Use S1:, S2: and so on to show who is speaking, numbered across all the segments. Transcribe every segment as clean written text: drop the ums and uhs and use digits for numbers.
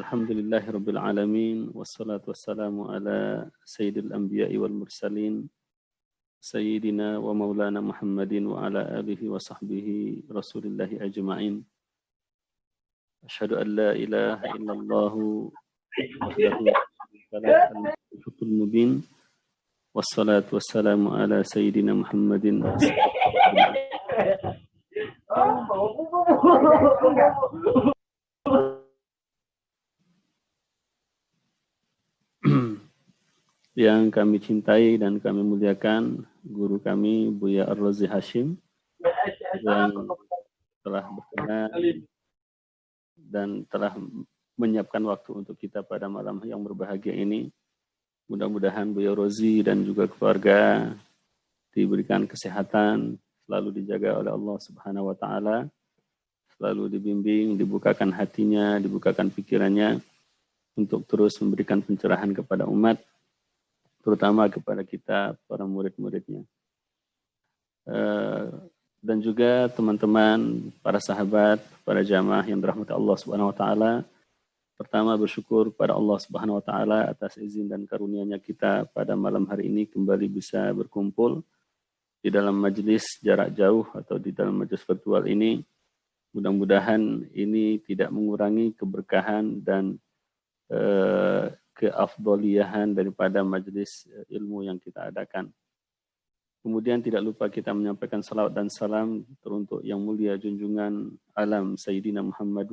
S1: Alhamdulillahirabbil alamin wassalatu wassalamu ala sayyidil anbiya'i wal mursalin sayyidina wa maulana Muhammadin wa ala alihi wa sahbihi rasulillahi ajma'in. Asyhadu an la ilaha illallah wahdahu la syarika lah al-mulkul mubin wassalatu wassalamu ala sayyidina Muhammadin yang kami cintai dan kami muliakan guru kami Buya Ar-Razi Hashim yang telah berkenan dan telah menyiapkan waktu untuk kita pada malam yang berbahagia ini. Mudah-mudahan Buya Razi dan juga keluarga diberikan kesehatan, selalu dijaga oleh Allah Subhanahu wa taala, selalu dibimbing, dibukakan hatinya, dibukakan pikirannya untuk terus memberikan pencerahan kepada umat, terutama kepada kita para murid-muridnya. Dan juga teman-teman, para sahabat, para jamaah yang dirahmati Allah Subhanahu wa taala. Pertama bersyukur pada Allah Subhanahu wa taala atas izin dan karunia-Nya kita pada malam hari ini kembali bisa berkumpul di dalam majelis jarak jauh atau di dalam majelis virtual ini. Mudah-mudahan ini tidak mengurangi keberkahan dan keafdoliyahan daripada majelis ilmu yang kita adakan. Kemudian tidak lupa kita menyampaikan salawat dan salam teruntuk yang mulia junjungan alam Sayyidina Muhammad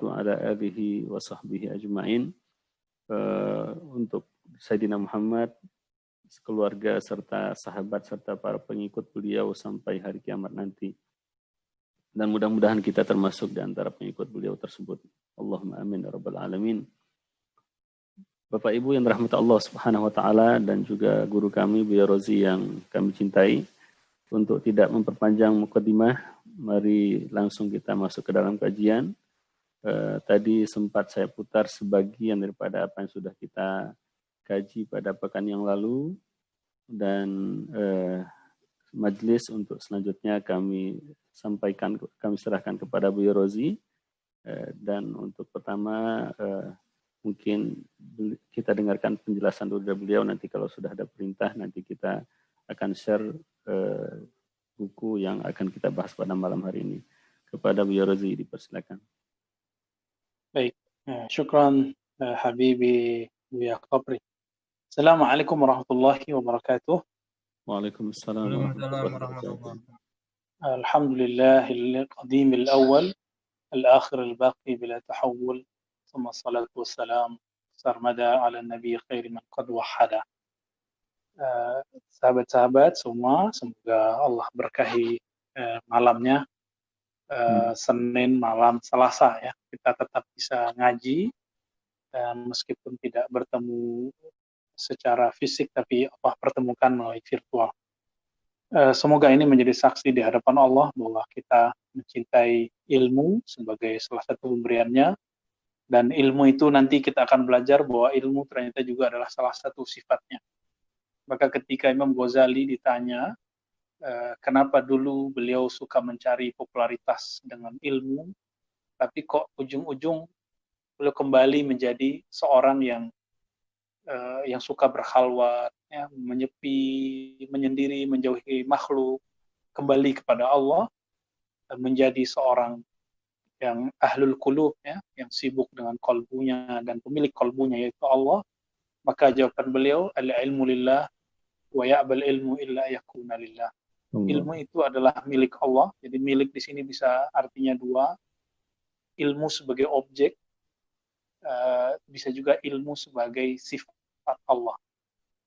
S1: wa ala alihi wa sahbihi ajma'in, untuk Sayyidina Muhammad, keluarga serta sahabat serta para pengikut beliau sampai hari kiamat nanti. Dan mudah-mudahan kita termasuk di antara pengikut beliau tersebut. Allahumma amin ya rabbal alamin. Bapak Ibu yang dirahmati Allah Subhanahu wa taala dan juga guru kami Buya Razi yang kami cintai, untuk tidak memperpanjang mukadimah, mari langsung kita masuk ke dalam kajian. Tadi sempat saya putar sebagian daripada apa yang sudah kita kaji pada pekan yang lalu, dan majelis untuk selanjutnya kami serahkan kepada Buya Razi. Dan untuk pertama mungkin kita dengarkan penjelasan dulu dari beliau, nanti kalau sudah ada perintah nanti kita akan share buku yang akan kita bahas pada malam hari ini. Kepada Buya Razi dipersilakan.
S2: Baik, syukran Habibi Buya Qabri. Assalamualaikum warahmatullahi wabarakatuh.
S1: Waalaikumsalam warahmatullahi wabarakatuh.
S2: Alhamdulillahil qadimil awal al-akhir al-baqi bila tahawul, thumma salatu wassalam sarmada ala nabi khairi man qad wahada. Sahabat-sahabat semua, semoga Allah berkahi malamnya. Senin malam Selasa ya, kita tetap bisa ngaji dan meskipun tidak bertemu secara fisik tapi Allah pertemukan melalui virtual. Semoga ini menjadi saksi di hadapan Allah bahwa kita mencintai ilmu sebagai salah satu pemberiannya, dan ilmu itu nanti kita akan belajar bahwa ilmu ternyata juga adalah salah satu sifatnya. Maka ketika Imam Ghazali ditanya kenapa dulu beliau suka mencari popularitas dengan ilmu, tapi kok ujung-ujung beliau kembali menjadi seorang yang suka berkhalwat, ya, menyepi, menyendiri, menjauhi makhluk, kembali kepada Allah, menjadi seorang yang ahlul qulub, ya, yang sibuk dengan qalbunya dan pemilik qalbunya yaitu Allah. Maka jawaban beliau, al-ilmu lillah wa ya'bal ilmu illa yakuna lillah. Ilmu itu adalah milik Allah. Jadi milik di sini bisa artinya dua. Ilmu sebagai objek, bisa juga ilmu sebagai sifat Allah.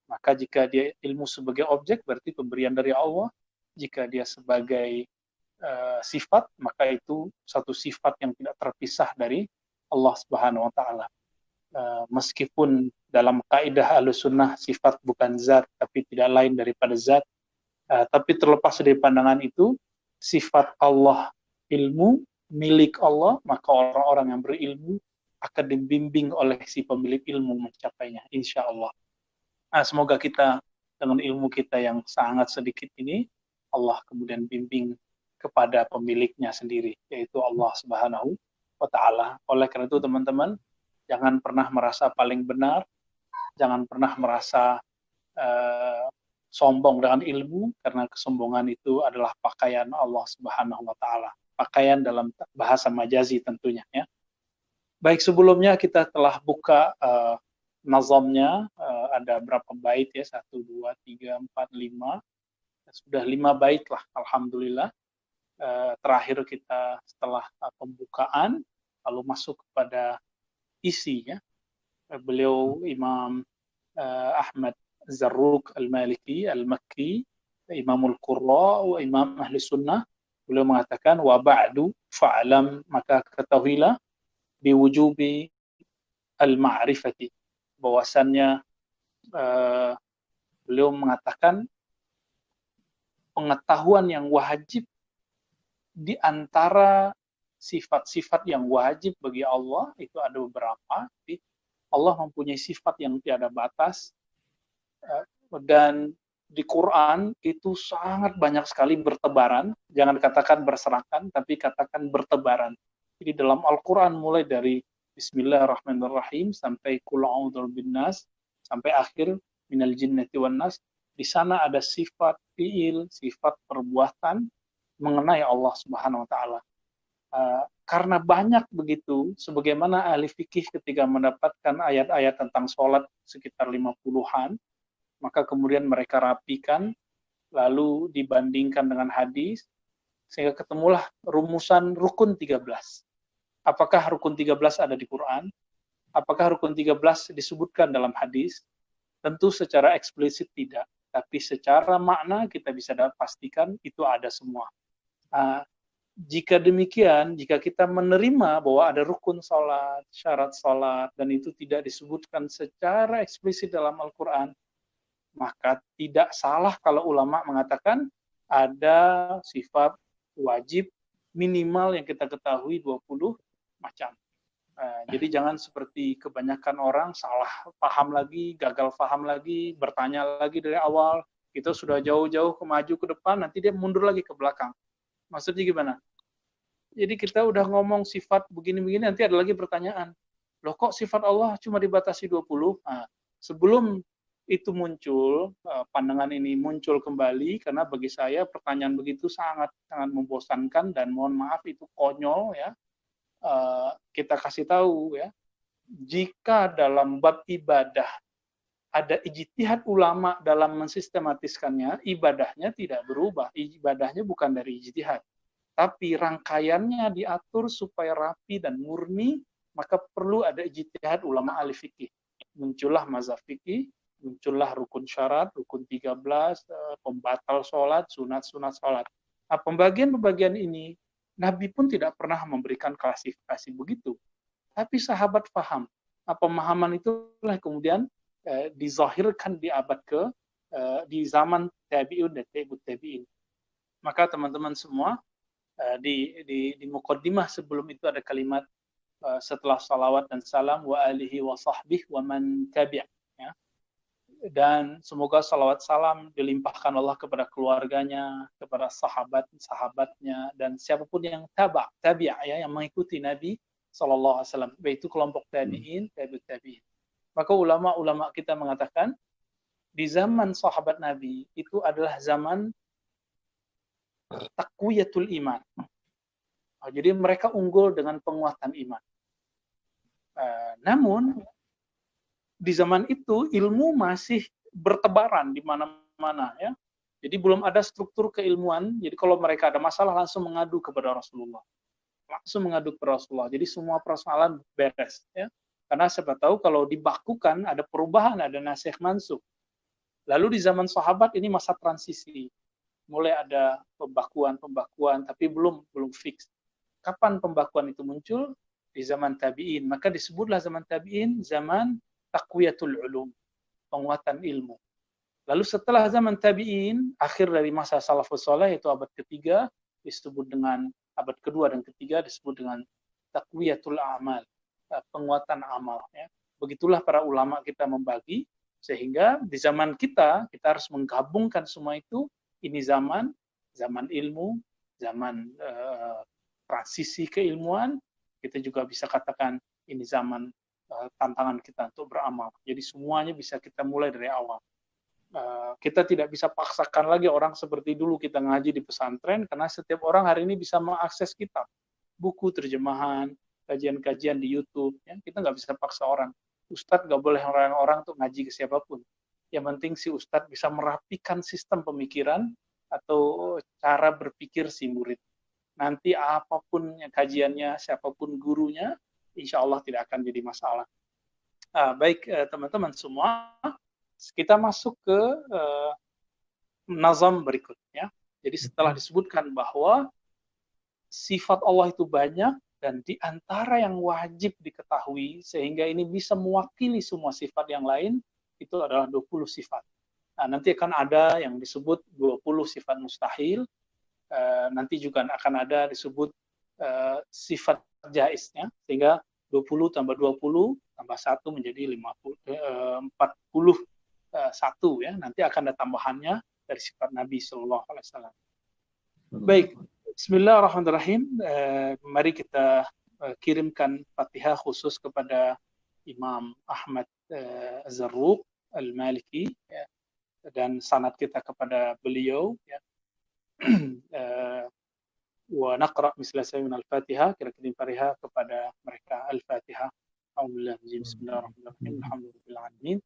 S2: Maka jika dia ilmu sebagai objek berarti pemberian dari Allah. Jika dia sebagai sifat, maka itu satu sifat yang tidak terpisah dari Allah Subhanahu wa taala. Meskipun dalam kaidah Ahlussunnah sifat bukan zat tapi tidak lain daripada zat, tapi terlepas dari pandangan itu, sifat Allah ilmu, milik Allah, maka orang-orang yang berilmu akan dibimbing oleh si pemilik ilmu mencapainya, insya Allah. Semoga kita dengan ilmu kita yang sangat sedikit ini, Allah kemudian bimbing kepada pemiliknya sendiri, yaitu Allah Subhanahu wa ta'ala. Oleh karena itu teman-teman, jangan pernah merasa paling benar, jangan pernah merasa sombong dengan ilmu, karena kesombongan itu adalah pakaian Allah Subhanahu wa taala. Pakaian dalam bahasa majazi tentunya ya. Baik, sebelumnya kita telah buka nazamnya, ada berapa bait ya? 1 2 3 4 5. Sudah 5 bait lah, alhamdulillah. Terakhir kita setelah pembukaan lalu masuk kepada isi ya. Beliau Imam Ahmad Zarruq Al-Maliki Al-Makki, Imamul Qurra wa Imam Ahli Sunnah, beliau mengatakan wa ba'du fa'lam, maka ketahuilah biwujubi al-ma'rifati, bahwasannya beliau mengatakan pengetahuan yang wajib di antara sifat-sifat yang wajib bagi Allah itu ada beberapa. Allah mempunyai sifat yang tiada batas, dan di Quran itu sangat banyak sekali bertebaran, jangan katakan berserakan, tapi katakan bertebaran. Jadi dalam Al-Quran mulai dari Bismillahirrahmanirrahim sampai Qul a'udzu binnas sampai akhir minal jinnati wan nas, di sana ada sifat fiil, sifat perbuatan mengenai Allah Subhanahu wa taala. Karena banyak begitu, sebagaimana ahli fikih ketika mendapatkan ayat-ayat tentang sholat sekitar 50-an, maka kemudian mereka rapikan, lalu dibandingkan dengan hadis, sehingga ketemulah rumusan rukun 13. Apakah rukun 13 ada di Quran? Apakah rukun 13 disebutkan dalam hadis? Tentu secara eksplisit tidak, tapi secara makna kita bisa pastikan itu ada semua. Jika demikian, jika kita menerima bahwa ada rukun salat, syarat salat, dan itu tidak disebutkan secara eksplisit dalam Al-Quran, maka tidak salah kalau ulama mengatakan ada sifat wajib minimal yang kita ketahui 20 macam. Jadi jangan seperti kebanyakan orang salah paham lagi, gagal paham lagi, bertanya lagi dari awal, kita sudah jauh-jauh maju ke depan, nanti dia mundur lagi ke belakang. Maksudnya gimana? Jadi kita udah ngomong sifat begini-begini, nanti ada lagi pertanyaan. Loh kok sifat Allah cuma dibatasi 20? Sebelum itu muncul, pandangan ini muncul kembali, karena bagi saya pertanyaan begitu sangat membosankan, dan mohon maaf itu konyol ya. Kita kasih tahu ya, jika dalam bab ibadah ada ijtihad ulama dalam mensistematiskannya, ibadahnya tidak berubah. Ibadahnya bukan dari ijtihad, tapi rangkaiannya diatur supaya rapi dan murni, maka perlu ada ijtihad ulama ahli fikih. Muncullah mazhab fikih, muncullah rukun syarat, rukun 13, pembatal sholat, sunat-sunat sholat. Nah, pembagian-pembagian ini, Nabi pun tidak pernah memberikan klasifikasi begitu. Tapi sahabat paham. Nah, pemahaman itulah kemudian dizahirkan di abad di zaman tabi'un dan tabi'ut tabi'in. Maka teman-teman semua, di muqaddimah sebelum itu ada kalimat setelah salawat dan salam wa alihi wa sahbihi wa man tabi', ya. Dan semoga salawat salam dilimpahkan Allah kepada keluarganya, kepada sahabat-sahabatnya, dan siapapun yang tabi' ya, yang mengikuti Nabi sallallahu alaihi wasallam, yaitu kelompok tabi'in, tabi'in. Maka ulama-ulama kita mengatakan di zaman sahabat Nabi itu adalah zaman taqwiyatul iman. Jadi mereka unggul dengan penguatan iman. Namun di zaman itu ilmu masih bertebaran di mana-mana ya. Jadi belum ada struktur keilmuan. Jadi kalau mereka ada masalah langsung mengadu kepada Rasulullah. Langsung mengadu kepada Rasulullah. Jadi semua persoalan beres ya. Karena siapa tahu kalau dibakukan ada perubahan, ada nasikh mansukh. Lalu di zaman sahabat ini masa transisi. Mulai ada pembakuan, tapi belum fix. Kapan pembakuan itu muncul? Di zaman tabi'in. Maka disebutlah zaman tabi'in zaman taqwiyatul ulum, penguatan ilmu. Lalu setelah zaman tabi'in, akhir dari masa salafus saleh, yaitu abad ketiga, disebut dengan abad kedua dan ketiga disebut dengan taqwiyatul a'mal, penguatan amal. Ya. Begitulah para ulama kita membagi, sehingga di zaman kita harus menggabungkan semua itu. Ini zaman ilmu, zaman transisi keilmuan, kita juga bisa katakan ini zaman tantangan kita untuk beramal. Jadi semuanya bisa kita mulai dari awal. Kita tidak bisa paksakan lagi orang seperti dulu kita ngaji di pesantren, karena setiap orang hari ini bisa mengakses kitab, buku, terjemahan, kajian-kajian di YouTube. Ya. Kita nggak bisa paksa orang. Ustadz nggak boleh orang-orang untuk ngaji ke siapapun. Yang penting si Ustadz bisa merapikan sistem pemikiran atau cara berpikir si murid. Nanti apapun kajiannya, siapapun gurunya, insya Allah tidak akan jadi masalah. Baik teman-teman semua, kita masuk ke nazam berikutnya. Jadi setelah disebutkan bahwa sifat Allah itu banyak, dan di antara yang wajib diketahui sehingga ini bisa mewakili semua sifat yang lain, itu adalah 20 sifat. Nah, nanti akan ada yang disebut 20 sifat mustahil, nanti juga akan ada disebut sifat jaiznya, sehingga 20 tambah 20 tambah 1 menjadi 41 ya. Nanti akan ada tambahannya dari sifat Nabi Sallallahu Alaihi Wasallam. Baik, Bismillahirrahmanirrahim. Mari kita kirimkan Fatihah khusus kepada Imam Ahmad Az-Zarruq Al-Maliki, ya, dan sanad kita kepada beliau. Ya. Wa naqra misla min al-Fatihah, kira-kira Fatihah kepada mereka al-Fatihah. Bismillahirrahmanirrahim. Alhamdulillahirabbil alamin.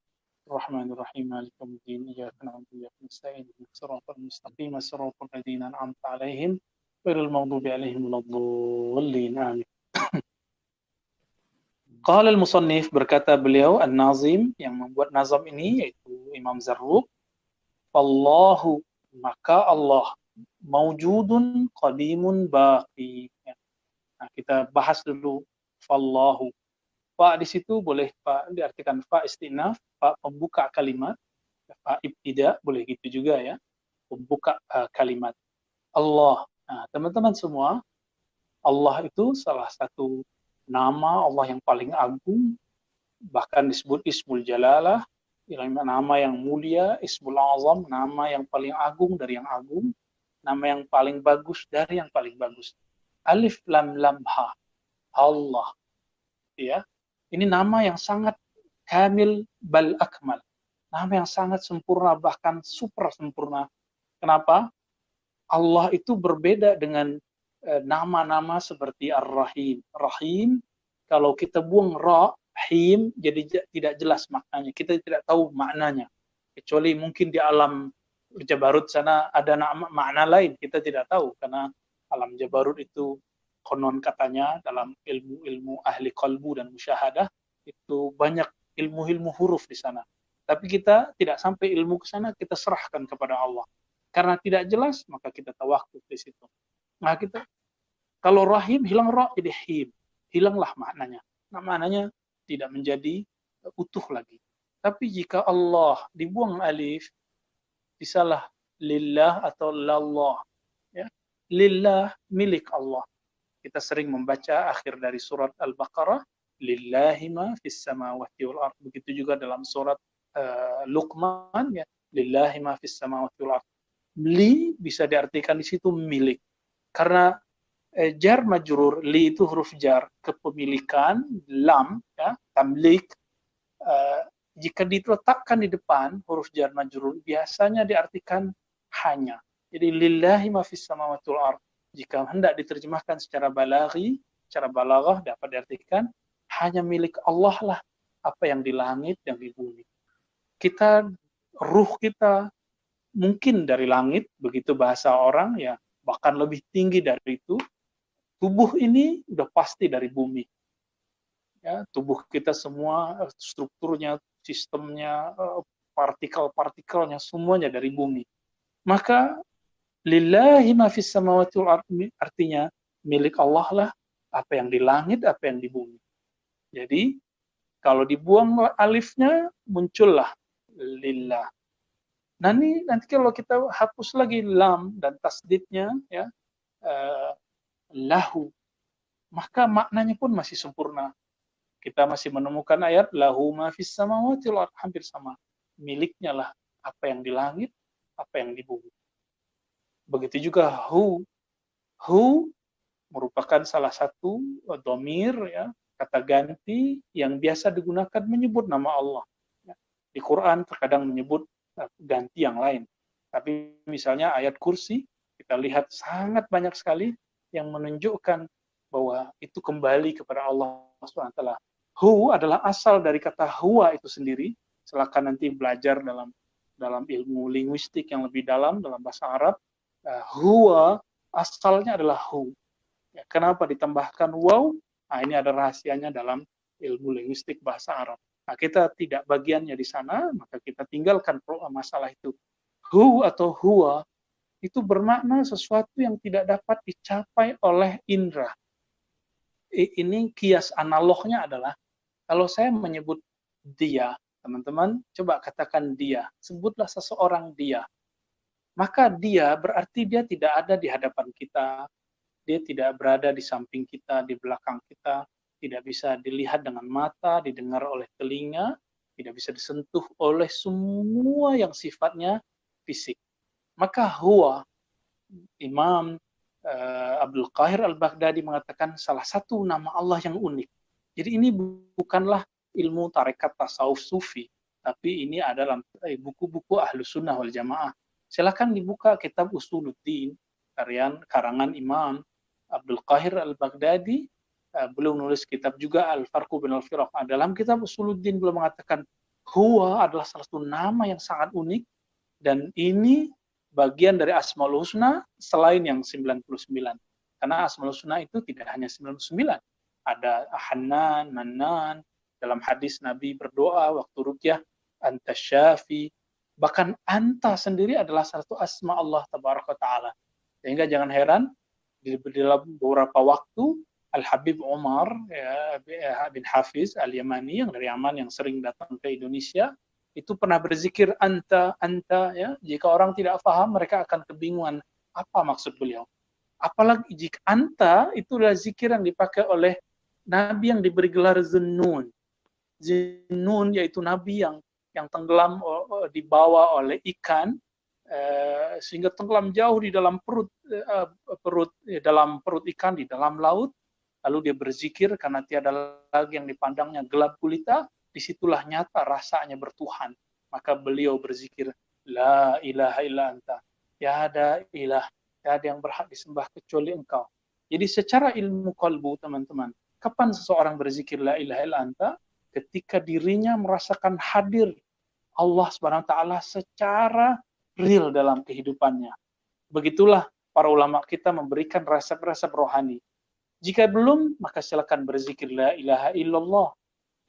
S2: Ar-Rahmanir-Rahim. Maliki yaumiddin. Iyyaka na'budu wa iyyaka nasta'in. Ihdinas siratal mustaqim. Siratal ladzina an'amta 'alaihim ghairil maghdubi 'alaihim waladdallin. Amin. Qala al-musannif, berkata beliau an-nazim yang membuat nazam ini yaitu Imam Zarruq, Allahu, maka Allah, maujudun qadimun baqi. Nah, kita bahas dulu fallahu. Fa di situ boleh fa diartikan fa istinaf, fa pembuka kalimat, fa ibtida boleh gitu juga ya, pembuka kalimat. Allah. Nah, teman-teman semua, Allah itu salah satu nama Allah yang paling agung, bahkan disebut Ismul Jalalah, nama yang mulia, Ismul Azam, nama yang paling agung dari yang agung, nama yang paling bagus dari yang paling bagus. Alif lam lam ha, Allah. Ya, ini nama yang sangat kamil bal akmal, nama yang sangat sempurna, bahkan super sempurna. Kenapa? Allah itu berbeda dengan nama-nama seperti Ar-Rahim. Rahim, kalau kita buang ra, him, jadi tidak jelas maknanya. Kita tidak tahu maknanya. Kecuali mungkin di alam Jabarut sana ada makna lain, kita tidak tahu. Karena alam Jabarut itu konon katanya dalam ilmu-ilmu ahli qalbu dan musyahadah, itu banyak ilmu-ilmu huruf di sana. Tapi kita tidak sampai ilmu ke sana, kita serahkan kepada Allah. Karena tidak jelas, maka kita tawakuf di situ. Nah, kita kalau rahim hilang ra jadi him, hilanglah maknanya. Nah, maknanya tidak menjadi utuh lagi. Tapi jika Allah dibuang alif, bisalah lillah atau lallah. Ya. Lillah milik Allah. Kita sering membaca akhir dari surat Al-Baqarah, lillahi ma fis samawati wal ard. Begitu juga dalam surat Luqman, ya, lillahi ma fis samawati wal ard. Li bisa diartikan di situ milik. Karena jar majrur, li itu huruf jar, kepemilikan, lam, ya, tamlik, jika diletakkan di depan huruf jar majrur, biasanya diartikan hanya. Jadi lillahi ma fis samawati wal ard. Jika hendak diterjemahkan secara balaghi, secara balaghah dapat diartikan hanya milik Allah lah apa yang di langit dan di bumi. Kita, ruh kita mungkin dari langit, begitu bahasa orang, ya bahkan lebih tinggi dari itu. Tubuh ini udah pasti dari bumi. Ya, tubuh kita semua, strukturnya, sistemnya, partikel-partikelnya, semuanya dari bumi. Maka lillahi ma fis samawati wal ardh, artinya milik Allah lah apa yang di langit, apa yang di bumi. Jadi kalau dibuang alifnya, muncullah lillah. Nanti kalau kita hapus lagi lam dan tasdidnya, ya, lahu, maka maknanya pun masih sempurna. Kita masih menemukan ayat lahu ma fis samawati wal ardh, hampir sama. Miliknya lah apa yang di langit, apa yang di bumi. Begitu juga hu merupakan salah satu dhamir, ya, kata ganti yang biasa digunakan menyebut nama Allah. Di Quran terkadang menyebut ganti yang lain. Tapi misalnya ayat kursi, kita lihat sangat banyak sekali yang menunjukkan bahwa itu kembali kepada Allah SWT. Hu adalah asal dari kata huwa itu sendiri. Silakan nanti belajar dalam ilmu linguistik yang lebih dalam dalam bahasa Arab. Huwa asalnya adalah hu. Ya, kenapa ditambahkan waw? Nah, ini ada rahasianya dalam ilmu linguistik bahasa Arab. Nah, kita tidak bagiannya di sana, maka kita tinggalkan masalah itu. Hu atau huwa itu bermakna sesuatu yang tidak dapat dicapai oleh indera. Ini kias analognya adalah, kalau saya menyebut dia, teman-teman, coba katakan dia, sebutlah seseorang dia. Maka dia berarti dia tidak ada di hadapan kita, dia tidak berada di samping kita, di belakang kita, tidak bisa dilihat dengan mata, didengar oleh telinga, tidak bisa disentuh oleh semua yang sifatnya fisik. Maka huwa, Imam Abdul Qahir Al-Baghdadi mengatakan salah satu nama Allah yang unik. Jadi ini bukanlah ilmu tarekat tasawuf sufi, tapi ini adalah buku-buku Ahlus Sunnah wal Jamaah. Silakan dibuka kitab Usuluddin, karangan Imam Abdul Qahir Al-Baghdadi. Beliau nulis kitab juga Al-Farqu Bainal Firaq. Dalam kitab Usuluddin beliau mengatakan huwa adalah salah satu nama yang sangat unik, dan ini bagian dari Asmaul Husna selain yang 99. Karena Asmaul Husna itu tidak hanya 99. Ada Hanan, Manan, dalam hadis Nabi berdoa waktu ruqyah, Anta Syafi. Bahkan Anta sendiri adalah satu asma Allah Tabaraka Ta'ala. Sehingga jangan heran, di dalam beberapa waktu, Al-Habib Umar bin Hafiz Al-Yamani, yang dari Yaman, yang sering datang ke Indonesia, itu pernah berzikir anta, ya. Jika orang tidak paham, mereka akan kebingungan apa maksud beliau. Apalagi jika anta itu adalah zikir yang dipakai oleh Nabi yang diberi gelar Zunnun. Zunnun yaitu Nabi yang tenggelam dibawa oleh ikan, sehingga tenggelam jauh di dalam dalam perut ikan di dalam laut. Lalu dia berzikir karena tiada lagi yang dipandangnya gelap gulita. Disitulah nyata rasanya bertuhan. Maka beliau berzikir, La ilaha illa anta. Tiada ilah, tiada yang berhak disembah kecuali engkau. Jadi secara ilmu qalbu, teman-teman, kapan seseorang berzikir La ilaha illa anta? Ketika dirinya merasakan hadir Allah SWT secara real dalam kehidupannya. Begitulah para ulama kita memberikan resep-resep rohani. Jika belum, maka silakan berzikir La ilaha illallah.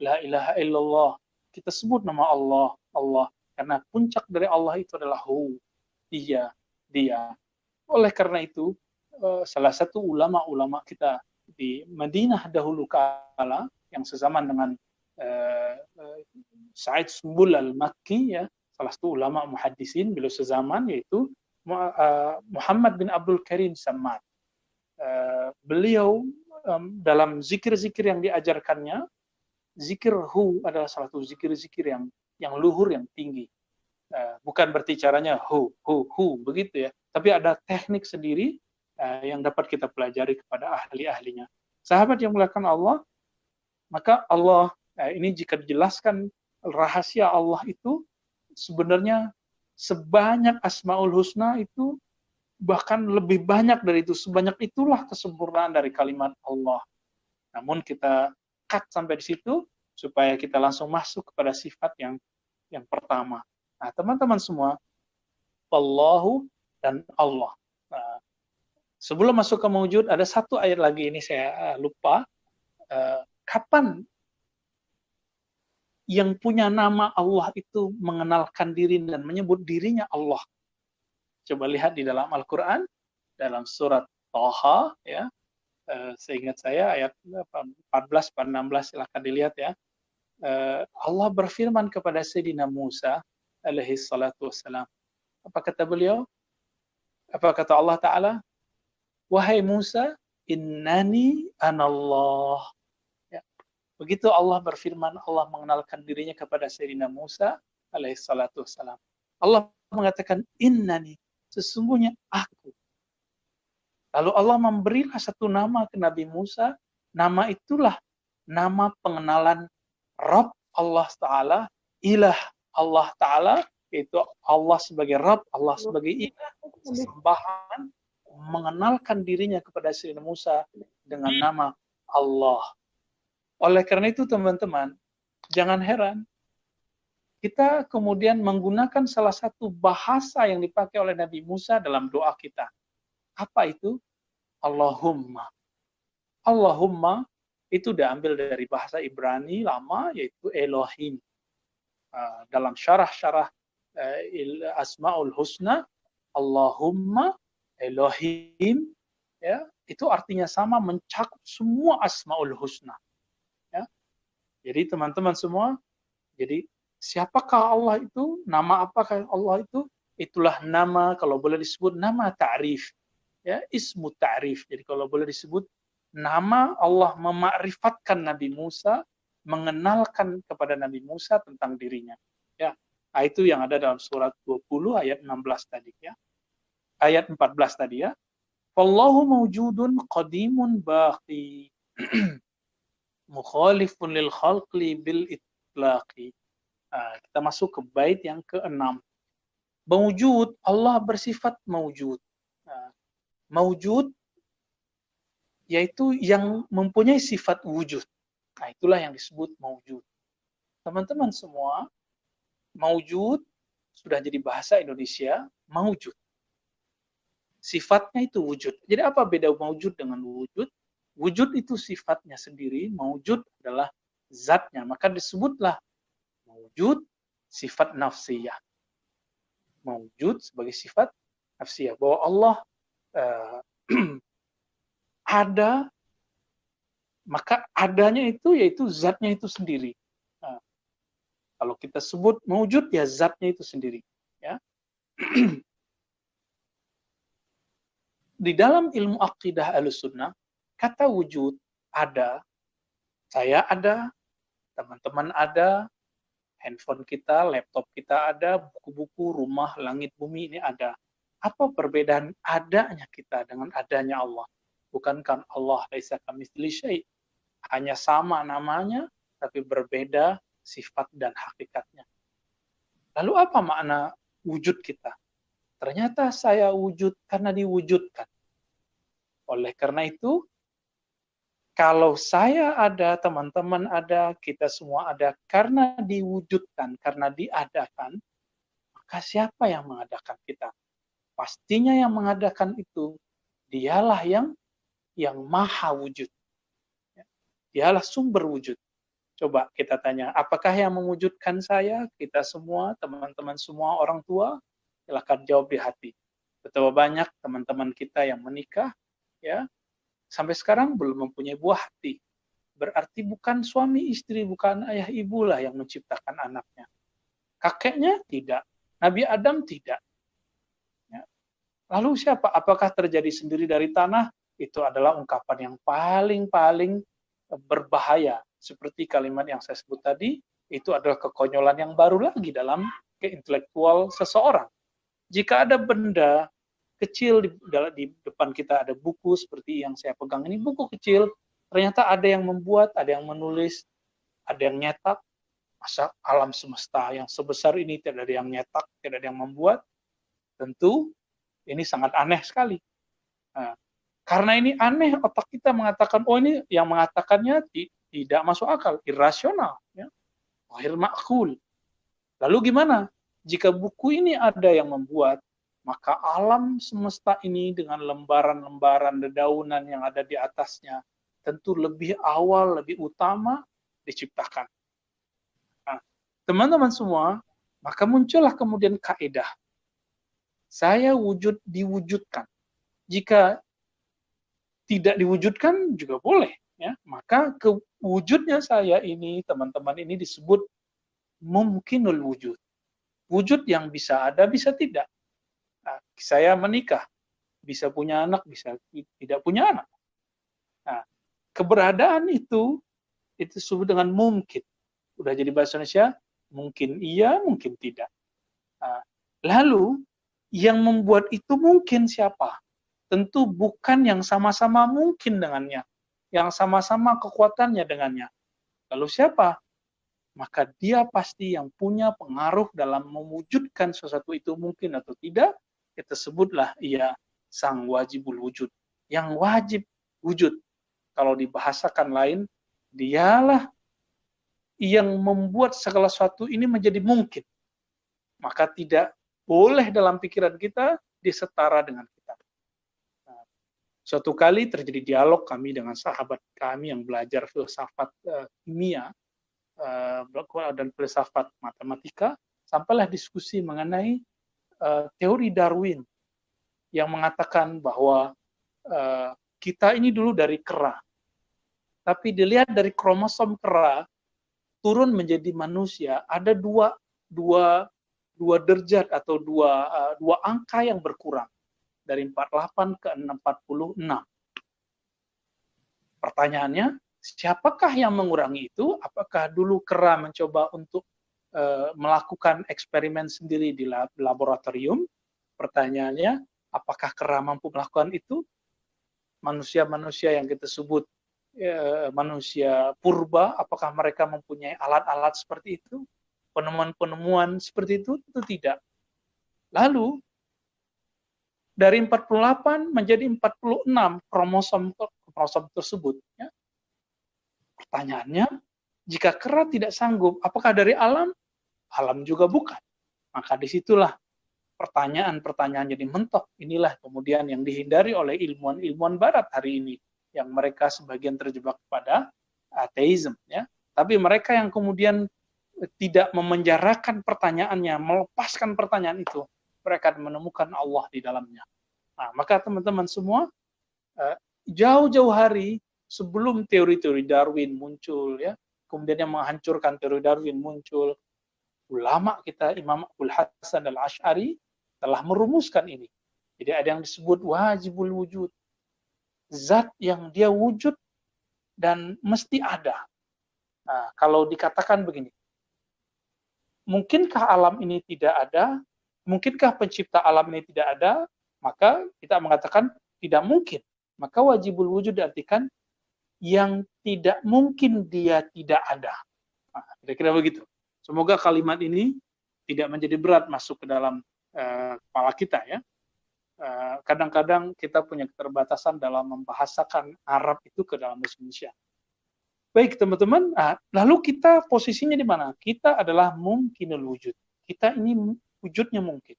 S2: La ilaha illallah. Kita sebut nama Allah, Allah. Karena puncak dari Allah itu adalah Hu, dia. Oleh karena itu, salah satu ulama-ulama kita di Madinah dahulu kala, yang sezaman dengan Sa'id Sumbul Al-Makki, ya, salah satu ulama muhaddisin, beliau sezaman, yaitu Muhammad bin Abdul Karim Samad. Beliau dalam zikir-zikir yang diajarkannya, zikir hu adalah salah satu zikir-zikir yang luhur, yang tinggi. Bukan berarti caranya hu begitu ya, tapi ada teknik sendiri yang dapat kita pelajari kepada ahli-ahlinya. Sahabat yang mulakan Allah, maka Allah ini jika dijelaskan rahasia Allah itu sebenarnya sebanyak Asmaul Husna itu, bahkan lebih banyak dari itu. Sebanyak itulah kesempurnaan dari kalimat Allah. Namun kita cut sampai di situ supaya kita langsung masuk kepada sifat yang pertama. Nah, teman-teman semua, Allahu dan Allah. Nah, sebelum masuk ke mawjud, ada satu ayat lagi, ini saya lupa. Kapan yang punya nama Allah itu mengenalkan diri dan menyebut dirinya Allah? Coba lihat di dalam Al-Quran, dalam surat Thaha, ya. Seingat saya ayat 14-16, silahkan dilihat ya. Allah berfirman kepada Sayyidina Musa alaihi salatu wassalam. Apa kata beliau? Apa kata Allah Ta'ala? Wahai Musa, innani anallah. Ya. Begitu Allah berfirman, Allah mengenalkan dirinya kepada Sayyidina Musa alaihi salatu wassalam. Allah mengatakan, innani, sesungguhnya aku. Lalu Allah memberilah satu nama ke Nabi Musa, nama itulah nama pengenalan Rabb Allah Ta'ala, ilah Allah Ta'ala, yaitu Allah sebagai Rabb, Allah sebagai ilah, sesembahan, mengenalkan dirinya kepada Sayyidina Musa dengan nama Allah. Oleh karena itu teman-teman, jangan heran, kita kemudian menggunakan salah satu bahasa yang dipakai oleh Nabi Musa dalam doa kita. Apa itu? Allahumma. Allahumma itu diambil dari bahasa Ibrani lama, yaitu Elohim. Dalam syarah-syarah Asma'ul Husna, Allahumma, Elohim, ya, itu artinya sama, mencakup semua Asma'ul Husna. Ya. Jadi teman-teman semua, jadi siapakah Allah itu? Nama apakah Allah itu? Itulah nama, kalau boleh disebut, nama ta'rif. Ya, ismu ta'rif. Jadi kalau boleh disebut, nama Allah memakrifatkan Nabi Musa, mengenalkan kepada Nabi Musa tentang dirinya. Ya, itu yang ada dalam surat 20 ayat 16 tadi, ya. Ayat 14 tadi, ya. Wallahu mawjudun qadimun baqi mukhalifun lil khalqi bil itlaqi. Kita masuk ke bait yang ke-6. Mawjud, Allah bersifat mawjud. Mawjud yaitu yang mempunyai sifat wujud. Nah, itulah yang disebut mawjud. Teman-teman semua, mawjud sudah jadi bahasa Indonesia, mawjud. Sifatnya itu wujud. Jadi apa beda mawjud dengan wujud? Wujud itu sifatnya sendiri, mawjud adalah zatnya. Maka disebutlah mawjud sifat nafsiyah. Mawjud sebagai sifat nafsiyah. Bahwa Allah ada, maka adanya itu yaitu zatnya itu sendiri. Nah, kalau kita sebut mawjud, ya zatnya itu sendiri. Ya. Di dalam ilmu aqidah Ahlussunnah, kata wujud ada, saya ada, teman-teman ada, handphone kita, laptop kita ada, buku-buku, rumah, langit, bumi ini ada. Apa perbedaan adanya kita dengan adanya Allah? Bukankah Allah laisa kamitslihi syai'? Hanya sama namanya, tapi berbeda sifat dan hakikatnya. Lalu apa makna wujud kita? Ternyata saya wujud karena diwujudkan. Oleh karena itu, kalau saya ada, teman-teman ada, kita semua ada, karena diwujudkan, karena diadakan, maka siapa yang mengadakan kita? Pastinya yang mengadakan itu, dialah yang maha wujud. Dialah sumber wujud. Coba kita tanya, apakah yang mewujudkan saya? Kita semua, teman-teman semua, orang tua, silakan jawab di hati. Betapa banyak teman-teman kita yang menikah, ya, sampai sekarang belum mempunyai buah hati. Berarti bukan suami istri, bukan ayah ibu lah yang menciptakan anaknya. Kakeknya tidak, Nabi Adam tidak. Ya. Lalu siapa? Apakah terjadi sendiri dari tanah? Itu adalah ungkapan yang paling berbahaya. Seperti kalimat yang saya sebut tadi, itu adalah kekonyolan yang baru lagi dalam keintelektual seseorang. Jika ada benda kecil di depan kita, ada buku seperti yang saya pegang ini, buku kecil, ternyata ada yang membuat, ada yang menulis, ada yang nyetak. Masa alam semesta yang sebesar ini tidak ada yang nyetak, tidak ada yang membuat? Tentu ini sangat aneh sekali. Nah, karena ini aneh, otak kita mengatakan, oh ini yang mengatakannya tidak masuk akal, irasional, ya, ghair ma'qul. Lalu gimana? Jika buku ini ada yang membuat, maka alam semesta ini dengan lembaran-lembaran dedaunan yang ada di atasnya tentu lebih awal, lebih utama diciptakan. Nah, teman-teman semua, maka muncullah kemudian kaidah. Saya wujud diwujudkan. Jika tidak diwujudkan juga boleh, ya. Maka kewujudnya saya ini, teman-teman ini disebut mumkinul wujud. Wujud yang bisa ada, bisa tidak. Nah, saya menikah, bisa punya anak, bisa tidak punya anak. Nah, keberadaan itu disebut dengan mungkin. Udah jadi bahasa Indonesia, mungkin iya, mungkin tidak. Nah, lalu yang membuat itu mungkin siapa? tentu bukan yang sama-sama mungkin dengannya, yang sama-sama kekuatannya dengannya. Lalu siapa? Maka dia pasti yang punya pengaruh dalam mewujudkan sesuatu itu mungkin atau tidak, kita sebutlah ia sang wajibul wujud, yang wajib wujud. Kalau dibahasakan lain, dialah yang membuat segala sesuatu ini menjadi mungkin. Maka tidak boleh dalam pikiran kita disetara dengan kita. Nah, suatu kali terjadi dialog kami dengan sahabat kami yang belajar filsafat kimia dan filsafat matematika, sampailah diskusi mengenai teori Darwin yang mengatakan bahwa kita ini dulu dari kera, tapi dilihat dari kromosom kera turun menjadi manusia ada dua derajat atau dua angka yang berkurang dari 48 ke 46. Pertanyaannya, siapakah yang mengurangi itu? Apakah dulu kera mencoba untuk melakukan eksperimen sendiri di laboratorium? Pertanyaannya, apakah kera mampu melakukan itu? Manusia-manusia yang kita sebut manusia purba, apakah mereka mempunyai alat-alat seperti itu? Penemuan-penemuan seperti itu? Tentu tidak. Lalu, dari 48 menjadi 46 kromosom tersebut. Ya. Pertanyaannya, jika kera tidak sanggup, apakah dari alam? Alam juga bukan. Maka disitulah pertanyaan-pertanyaan jadi mentok. Inilah kemudian yang dihindari oleh ilmuwan-ilmuwan barat hari ini, yang mereka sebagian terjebak pada ateisme. Ya. Tapi mereka yang kemudian tidak memenjarakan pertanyaannya, melepaskan pertanyaan itu, mereka menemukan Allah di dalamnya. Nah, maka teman-teman semua, jauh-jauh hari sebelum teori-teori Darwin muncul, ya, kemudian yang menghancurkan teori Darwin muncul, ulama kita Imam Abdul Hasan al-Asy'ari telah merumuskan ini. Jadi ada yang disebut wajibul wujud, zat yang dia wujud dan mesti ada. Nah, kalau dikatakan begini, mungkinkah alam ini tidak ada? Mungkinkah pencipta alam ini tidak ada? Maka kita mengatakan tidak mungkin. Maka wajibul wujud diartikan yang tidak mungkin dia tidak ada. Nah, kira-kira begitu. Semoga kalimat ini tidak menjadi berat masuk ke dalam kepala kita, ya. Kadang-kadang kita punya keterbatasan dalam membahasakan Arab itu ke dalam bahasa Indonesia. Baik teman-teman, lalu kita posisinya di mana? Kita adalah mungkinul wujud. Kita ini wujudnya mungkin.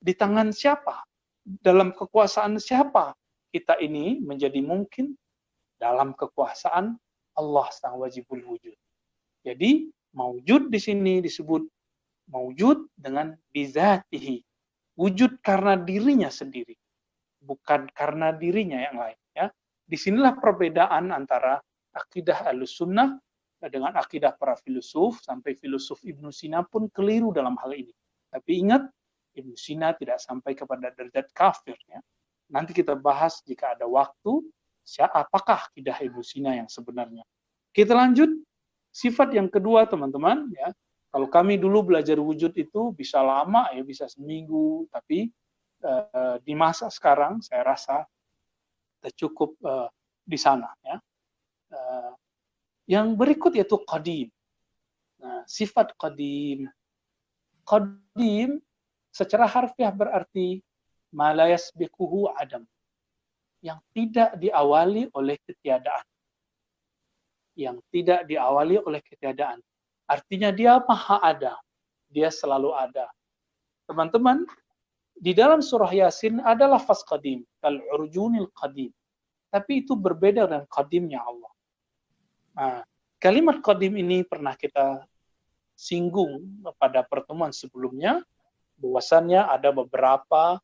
S2: Di tangan siapa? Dalam kekuasaan siapa? Kita ini menjadi mungkin dalam kekuasaan Allah sang wajibul wujud. Jadi, maujud di sini disebut maujud dengan bizatihi. Wujud karena dirinya sendiri. Bukan karena dirinya yang lain. Ya. Disinilah perbedaan antara akidah Ahlussunnah dengan akidah para filosof, sampai filosof Ibnu Sina pun keliru dalam hal ini. Tapi ingat, Ibnu Sina tidak sampai kepada derajat kafir. Ya. Nanti kita bahas jika ada waktu, apakah akidah Ibnu Sina yang sebenarnya. Kita lanjut, sifat yang kedua teman-teman, ya. Kalau kami dulu belajar wujud itu bisa lama, ya bisa seminggu, tapi di masa sekarang saya rasa kita cukup di sana. Ya. Yang berikut yaitu qadim. Nah, sifat qadim. Qadim secara harfiah berarti ma la yasbiquhu adam. Yang tidak diawali oleh ketiadaan. Yang tidak diawali oleh ketiadaan. Artinya dia maha ada. Dia selalu ada. Teman-teman, di dalam surah Yasin ada lafaz qadim. Kal-urjunil qadim. Tapi itu berbeda dengan qadimnya Allah. Nah, kalimat qadim ini pernah kita singgung pada pertemuan sebelumnya, bahwasannya ada beberapa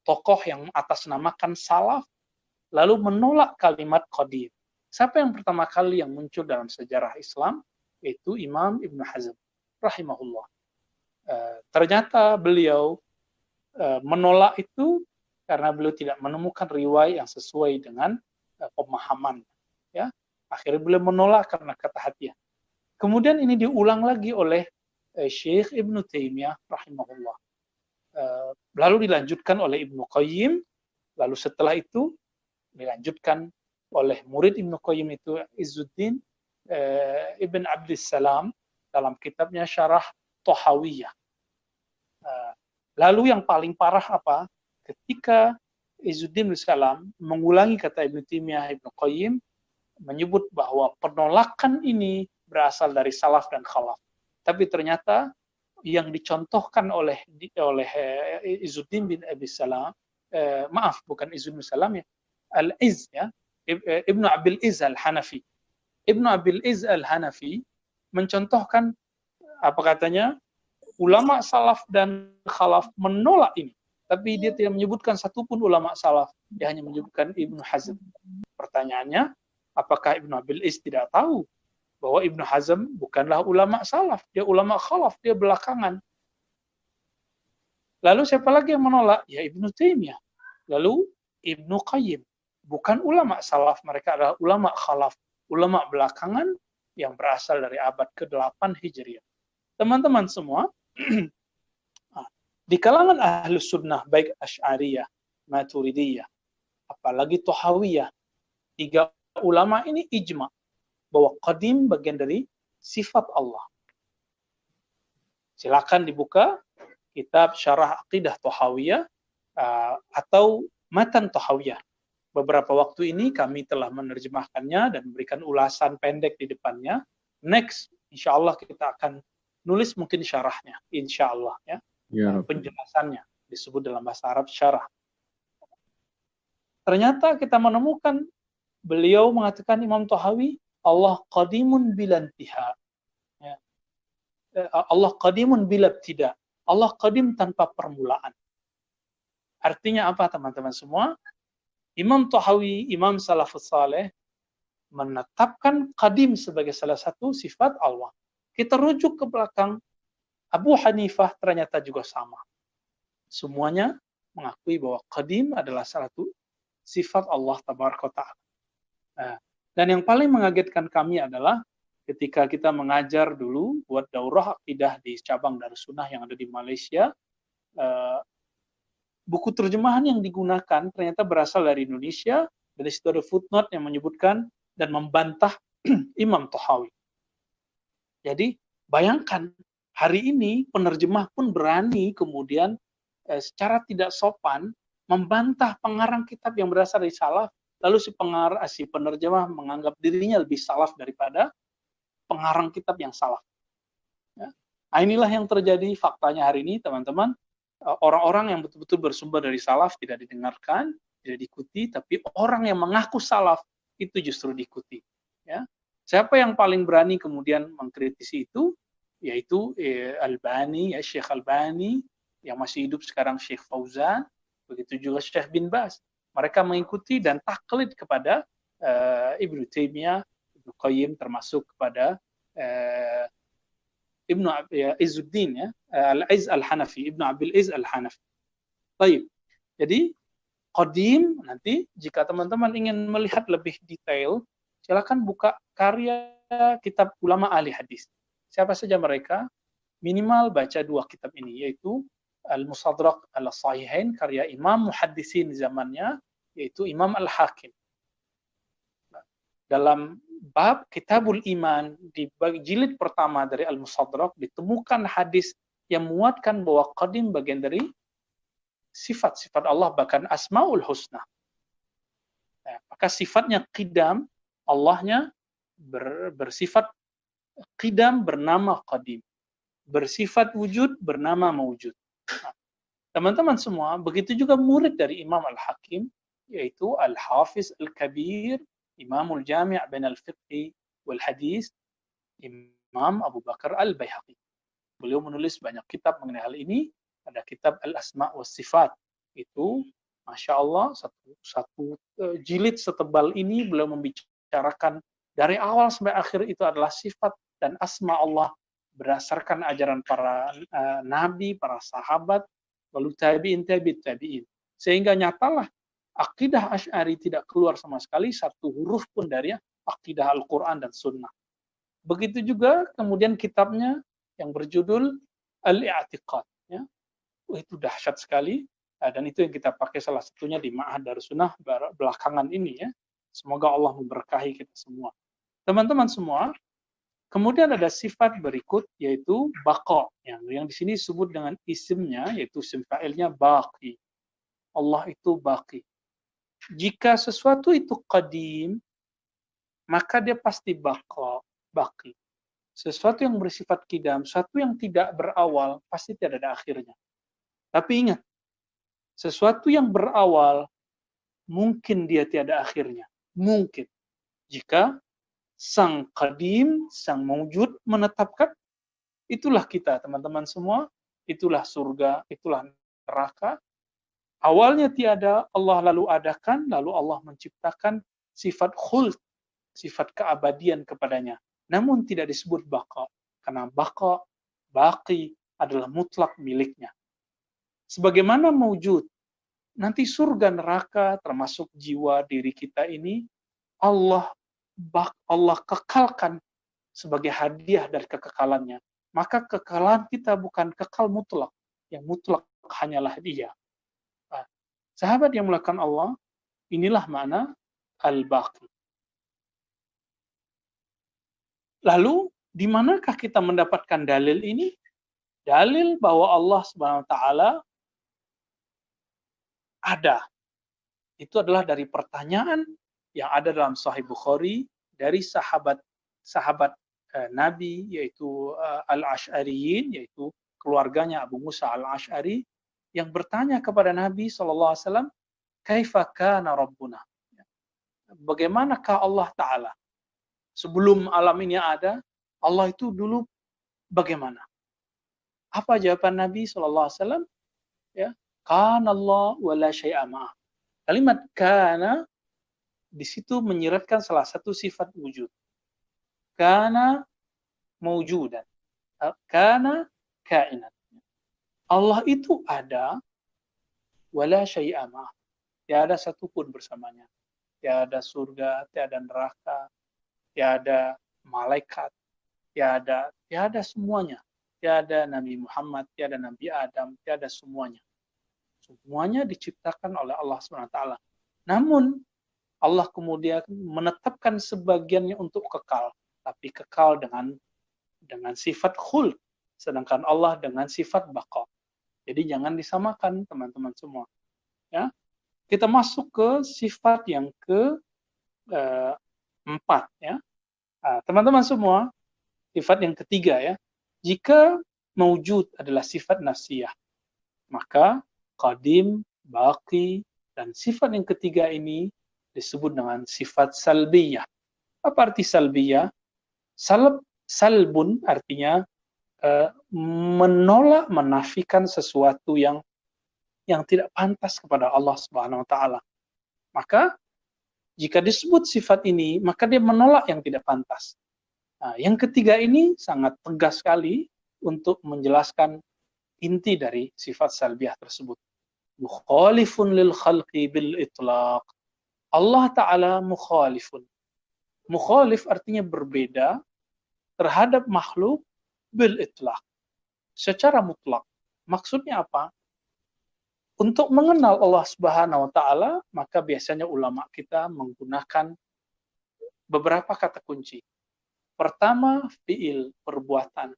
S2: tokoh yang atasnamakan salaf, lalu menolak kalimat qadim. Siapa yang pertama kali yang muncul dalam sejarah Islam? Yaitu Imam Ibnu Hazm, rahimahullah. Ternyata beliau menolak itu karena beliau tidak menemukan riwayat yang sesuai dengan pemahaman. Ya. Akhirnya beliau menolak karena kehati-hatian. Kemudian ini diulang lagi oleh Syekh Ibnu Taimiyah rahimahullah. Lalu dilanjutkan oleh Ibnu Qayyim, Lalu setelah itu dilanjutkan oleh murid Ibnu Qayyim itu Izzuddin Ibn Abdissalam dalam kitabnya Syarah Thahawiyah. Lalu yang paling parah apa? Ketika Izzuddin Abdissalam mengulangi kata Ibnu Taimiyah, Ibnu Qayyim menyebut bahwa penolakan ini berasal dari salaf dan khalaf. Tapi ternyata yang dicontohkan oleh Izzuddin bin Abdissalam, maaf bukan Izzuddin bin Salam ya, Al-Izz ya, Ibnu Abil Izz Al-Hanafi. Ibnu Abil Izz Al-Hanafi mencontohkan apa katanya? Ulama salaf dan khalaf menolak ini. Tapi dia tidak menyebutkan satupun ulama salaf. Dia hanya menyebutkan Ibnu Hazm. Pertanyaannya, apakah Ibnu Abil Izz tidak tahu bahwa Ibnu Hazm bukanlah ulama salaf, dia ulama khalaf, dia belakangan. Lalu siapa lagi yang menolak? Ya Ibnu Taimiyah. Lalu Ibnu Qayyim. Bukan ulama salaf, mereka adalah ulama khalaf, ulama belakangan yang berasal dari abad ke-8 Hijriah. Teman-teman semua, di kalangan Ahlus Sunnah, baik Asy'ariyah, Maturidiyah, apalagi Thahawiyah, 3 ulama ini ijma bahwa qadim bagian dari sifat Allah. Silakan dibuka kitab Syarah Aqidah Thahawiyah atau Matan Thahawiyah. Beberapa waktu ini kami telah menerjemahkannya dan memberikan ulasan pendek di depannya. Next, insya Allah kita akan nulis mungkin syarahnya, insya Allah ya. Penjelasannya disebut dalam bahasa Arab syarah. Ternyata kita menemukan beliau mengatakan, Imam Thahawi, Allah qadimun bilantiha. Ya. Allah qadimun bilabtida. Allah qadim tanpa permulaan. Artinya apa teman-teman semua? Imam Thahawi, Imam Salafus Saleh menetapkan qadim sebagai salah satu sifat Allah. Kita rujuk ke belakang, Abu Hanifah ternyata juga sama. Semuanya mengakui bahwa qadim adalah salah satu sifat Allah Tabaraka wa Ta'ala. Dan yang paling mengagetkan kami adalah ketika kita mengajar dulu buat daurah akidah di cabang Darus Sunnah yang ada di Malaysia, buku terjemahan yang digunakan ternyata berasal dari Indonesia, dan di situ ada footnote yang menyebutkan dan membantah Imam Thahawi. Jadi bayangkan hari ini penerjemah pun berani kemudian secara tidak sopan membantah pengarang kitab yang berasal dari salaf, lalu si penerjemah menganggap dirinya lebih salaf daripada pengarang kitab yang salaf. Ya. Nah, inilah yang terjadi faktanya hari ini teman-teman. Orang-orang yang betul-betul bersumber dari salaf tidak didengarkan, tidak diikuti, tapi orang yang mengaku salaf itu justru diikuti. Ya. Siapa yang paling berani kemudian mengkritisi itu? Yaitu Albani, ya Syekh Albani, yang masih hidup sekarang Syekh Fauzan, begitu juga Syekh bin Baz. Mereka mengikuti dan taklid kepada Ibnu Taimiyah, Ibnu Qayyim, termasuk kepada Ibnu Izzuddin ya, Al-Izz Al-Hanafi, Ibnu Abil Izz Al-Hanafi. Baik. Jadi qadim, nanti jika teman-teman ingin melihat lebih detail, silakan buka karya kitab ulama ahli hadis. Siapa saja mereka? Minimal baca 2 kitab ini, yaitu Al-Mustadrak Al-Sahihain karya Imam Muhaddisin zamannya, yaitu Imam Al-Hakim. Dalam bab Kitabul Iman di jilid pertama dari Al-Mustadrak ditemukan hadis yang menguatkan bahwa qadim bagian dari sifat-sifat Allah, bahkan Asmaul Husna. Maka sifatnya qidam, Allahnya bersifat qidam bernama qadim. Bersifat wujud bernama mawjud. Teman-teman semua, begitu juga murid dari Imam Al-Hakim, yaitu Al-Hafiz Al-Kabir, Imamul Jami' bain al-Fiqh wal Hadis, Imam Abu Bakar Al-Baihaqi. Beliau menulis banyak kitab mengenai hal ini. Ada kitab Al-Asma' was Sifat. Itu, Masya Allah, satu jilid setebal ini beliau membicarakan dari awal sampai akhir itu adalah sifat dan asma Allah berdasarkan ajaran para nabi, para sahabat, lalu tabi'in. Sehingga nyatalah akidah Asy'ari tidak keluar sama sekali satu huruf pun dari akidah Al-Quran dan Sunnah. Begitu juga kemudian kitabnya yang berjudul Al-I'tiqad. Ya. Itu dahsyat sekali. Dan itu yang kita pakai salah satunya di Ma'had Darussunnah belakangan ini ya. Semoga Allah memberkahi kita semua. Teman-teman semua, kemudian ada sifat berikut yaitu baqa, yang di sini disebut dengan isimnya, yaitu isim fa'ilnya baqi. Allah itu baqi. Jika sesuatu itu qadim, maka dia pasti baqa, baqi. Sesuatu yang bersifat qidam, sesuatu yang tidak berawal, pasti tidak ada akhirnya. Tapi ingat, sesuatu yang berawal, mungkin dia tiada akhirnya. Mungkin. Jika sang qadim, sang mawjud menetapkan, itulah kita teman-teman semua, itulah surga, itulah neraka. Awalnya tiada, Allah lalu adakan, lalu Allah menciptakan sifat khuld, sifat keabadian kepadanya. Namun tidak disebut baqa, karena baqa, baqi adalah mutlak miliknya. Sebagaimana mawjud, nanti surga neraka termasuk jiwa diri kita ini, Allah kekalkan sebagai hadiah dari kekekalannya. Maka kekekalan kita bukan kekal mutlak. Yang mutlak hanyalah Dia. Nah, sahabat yang melakukan Allah, inilah makna al-baqi. Lalu, di manakah kita mendapatkan dalil ini? Dalil bahwa Allah Subhanahu wa taala ada. Itu adalah dari pertanyaan yang ada dalam Sahih Bukhari dari sahabat Nabi, yaitu Al-Asy'ariyin, yaitu keluarganya Abu Musa Al-Asy'ari, yang bertanya kepada Nabi SAW, Kaifa kana Rabbuna? Bagaimanakah Allah Ta'ala? Sebelum alam ini ada, Allah itu dulu bagaimana? Apa jawaban Nabi SAW? Ya, kana Allah wa la syai'a ma'ah. Kalimat kana di situ menyiratkan salah satu sifat wujud. Kana mawjudan. Kana kainan. Allah itu ada, wala syai'a ma'ah. Tiada satupun bersamanya. Tiada surga, tiada neraka, tiada malaikat, tiada semuanya. Tiada Nabi Muhammad, tiada Nabi Adam, tiada semuanya. Semuanya diciptakan oleh Allah SWT. Namun, Allah kemudian menetapkan sebagiannya untuk kekal. Tapi kekal dengan sifat khuld. Sedangkan Allah dengan sifat baqa. Jadi jangan disamakan teman-teman semua. Ya, kita masuk ke sifat yang keempat. Ya. Teman-teman semua, sifat yang ketiga ya. Jika mawjud adalah sifat nafsiyah, maka qadim, baqi, dan sifat yang ketiga ini disebut dengan sifat salbiyah. Apa arti salbiyah? Salbun artinya menolak, menafikan sesuatu yang tidak pantas kepada Allah Subhanahu wa taala. Maka jika disebut sifat ini, maka dia menolak yang tidak pantas. Nah, yang ketiga ini sangat tegas sekali untuk menjelaskan inti dari sifat salbiyah tersebut. Mukhalifun lil khalqi bil itlaq. Allah Ta'ala mukhalifun. Mukhalif artinya berbeda terhadap makhluk bil itlaq. Secara mutlak. Maksudnya apa? Untuk mengenal Allah Subhanahu wa taala, maka biasanya ulama kita menggunakan beberapa kata kunci. Pertama, fi'il, perbuatan.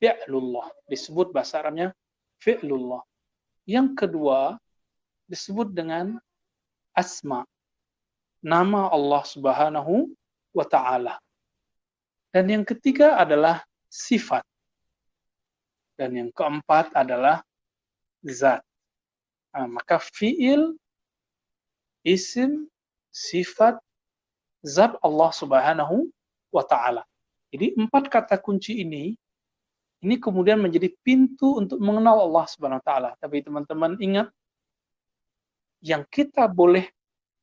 S2: Fi'lullah, disebut bahasa Arabnya fi'lullah. Yang kedua, disebut dengan asma, nama Allah Subhanahu wa ta'ala. Dan yang ketiga adalah sifat. Dan yang keempat adalah zat. Nah, maka fi'il, isim, sifat, zat Allah Subhanahu wa ta'ala. Jadi 4 kata kunci ini kemudian menjadi pintu untuk mengenal Allah Subhanahu wa ta'ala. Tapi teman-teman ingat, yang kita boleh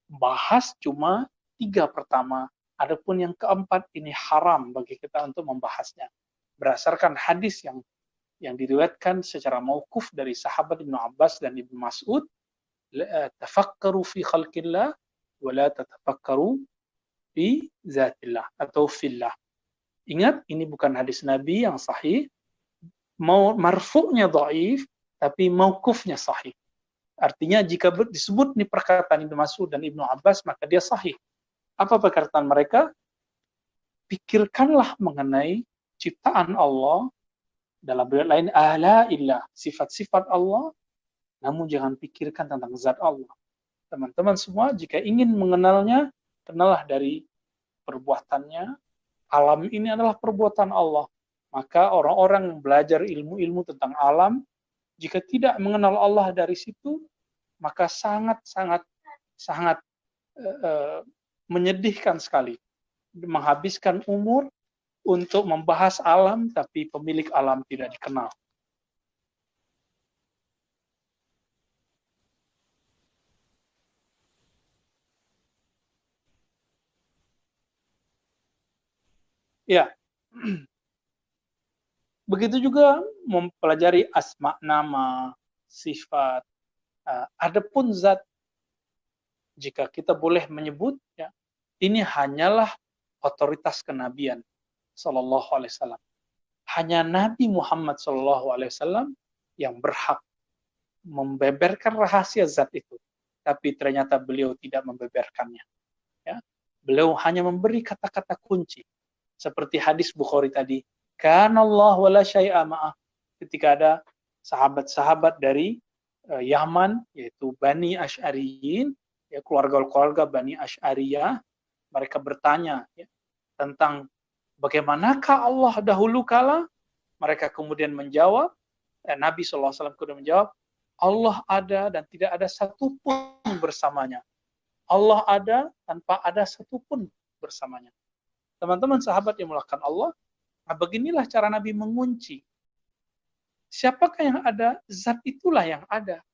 S2: bahas cuma 3 pertama. Adapun yang keempat ini haram bagi kita untuk membahasnya. Berdasarkan hadis yang diriwayatkan secara mauquf dari sahabat Ibnu Abbas dan Ibnu Mas'ud, tafakkaru fi khalqillah wa la tatafakkaru fi zatillah atau fillah. Ingat, ini bukan hadis Nabi yang sahih, marfu'nya dhaif, tapi mauqufnya sahih. Artinya jika disebut nih perkataan Ibnu Mas'ud dan Ibnu Abbas, maka dia sahih. Apa perkataan mereka? Pikirkanlah mengenai ciptaan Allah, dalam riwayat lain ala illah, sifat-sifat Allah, namun jangan pikirkan tentang zat Allah. Teman-teman semua, jika ingin mengenalnya, kenallah dari perbuatannya. Alam ini adalah perbuatan Allah. Maka orang-orang yang belajar ilmu-ilmu tentang alam, jika tidak mengenal Allah dari situ, maka sangat menyedihkan sekali. Menghabiskan umur untuk membahas alam, tapi pemilik alam tidak dikenal. Ya, begitu juga mempelajari asma nama, sifat. Adapun zat, jika kita boleh menyebut, ya, ini hanyalah otoritas kenabian Sallallahu Alaihi Wasallam. Hanya Nabi Muhammad Sallallahu Alaihi Wasallam yang berhak membeberkan rahasia zat itu, tapi ternyata beliau tidak membeberkannya. Ya, beliau hanya memberi kata-kata kunci, seperti hadis Bukhari tadi. Kana Allah wala syai'a ma'ah. Ketika ada sahabat-sahabat dari Yaman, yaitu Bani Asy'ariyin, ya, keluarga-keluarga Bani Asy'ariyah, mereka bertanya, ya, tentang bagaimanakah Allah dahulu kala. Mereka kemudian menjawab, Nabi SAW kemudian menjawab, Allah ada dan tidak ada satupun bersamanya. Allah ada tanpa ada satupun bersamanya. Teman-teman sahabat yang melakukan Allah, nah beginilah cara Nabi mengunci. Siapakah yang ada? Zat itulah yang ada.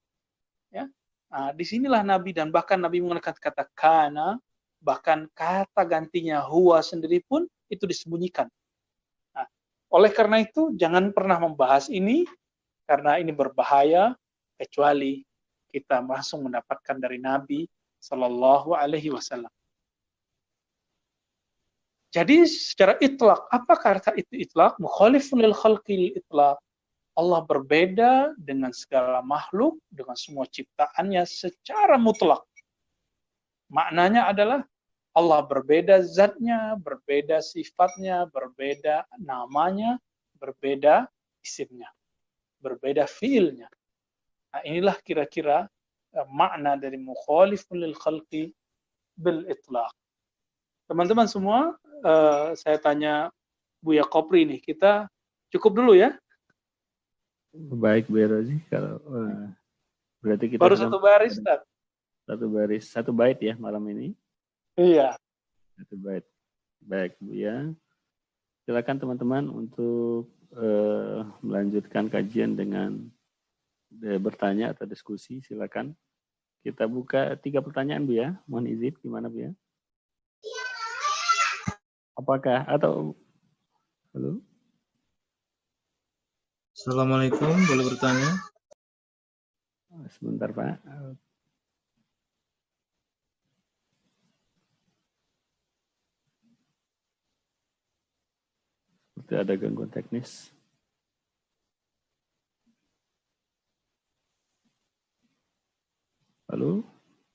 S2: Ya. Nah, disinilah Nabi, dan bahkan Nabi menggunakan kata kana, bahkan kata gantinya huwa sendiri pun itu disembunyikan. Nah, oleh karena itu jangan pernah membahas ini, karena ini berbahaya, kecuali kita langsung mendapatkan dari Nabi Sallallahu Alaihi Wasallam. Jadi secara itlaq, apa kata itu itlaq? Mukhalifun lil khalqil itlaq. Allah berbeda dengan segala makhluk, dengan semua ciptaannya secara mutlak. Maknanya adalah Allah berbeda zatnya, berbeda sifatnya, berbeda namanya, berbeda isimnya, berbeda fiilnya. Nah, inilah kira-kira makna dari mukhalifun lil khalqi bil itlaq. Teman-teman semua, saya tanya Buya Kopri nih, kita cukup dulu ya?
S1: Baik, Bu Rozi. Kalau berarti kita
S2: baru satu baris, Ustaz.
S1: Satu bait ya malam ini.
S2: Iya.
S1: Satu bait. Baik, Bu ya. Silakan teman-teman untuk melanjutkan kajian dengan bertanya atau diskusi. Silakan. Kita buka 3 pertanyaan, Bu ya. Mohon izin, gimana Bu ya? Apakah atau halo?
S3: Assalamualaikum, boleh bertanya?
S1: Sebentar Pak. Seperti ada gangguan teknis. Halo?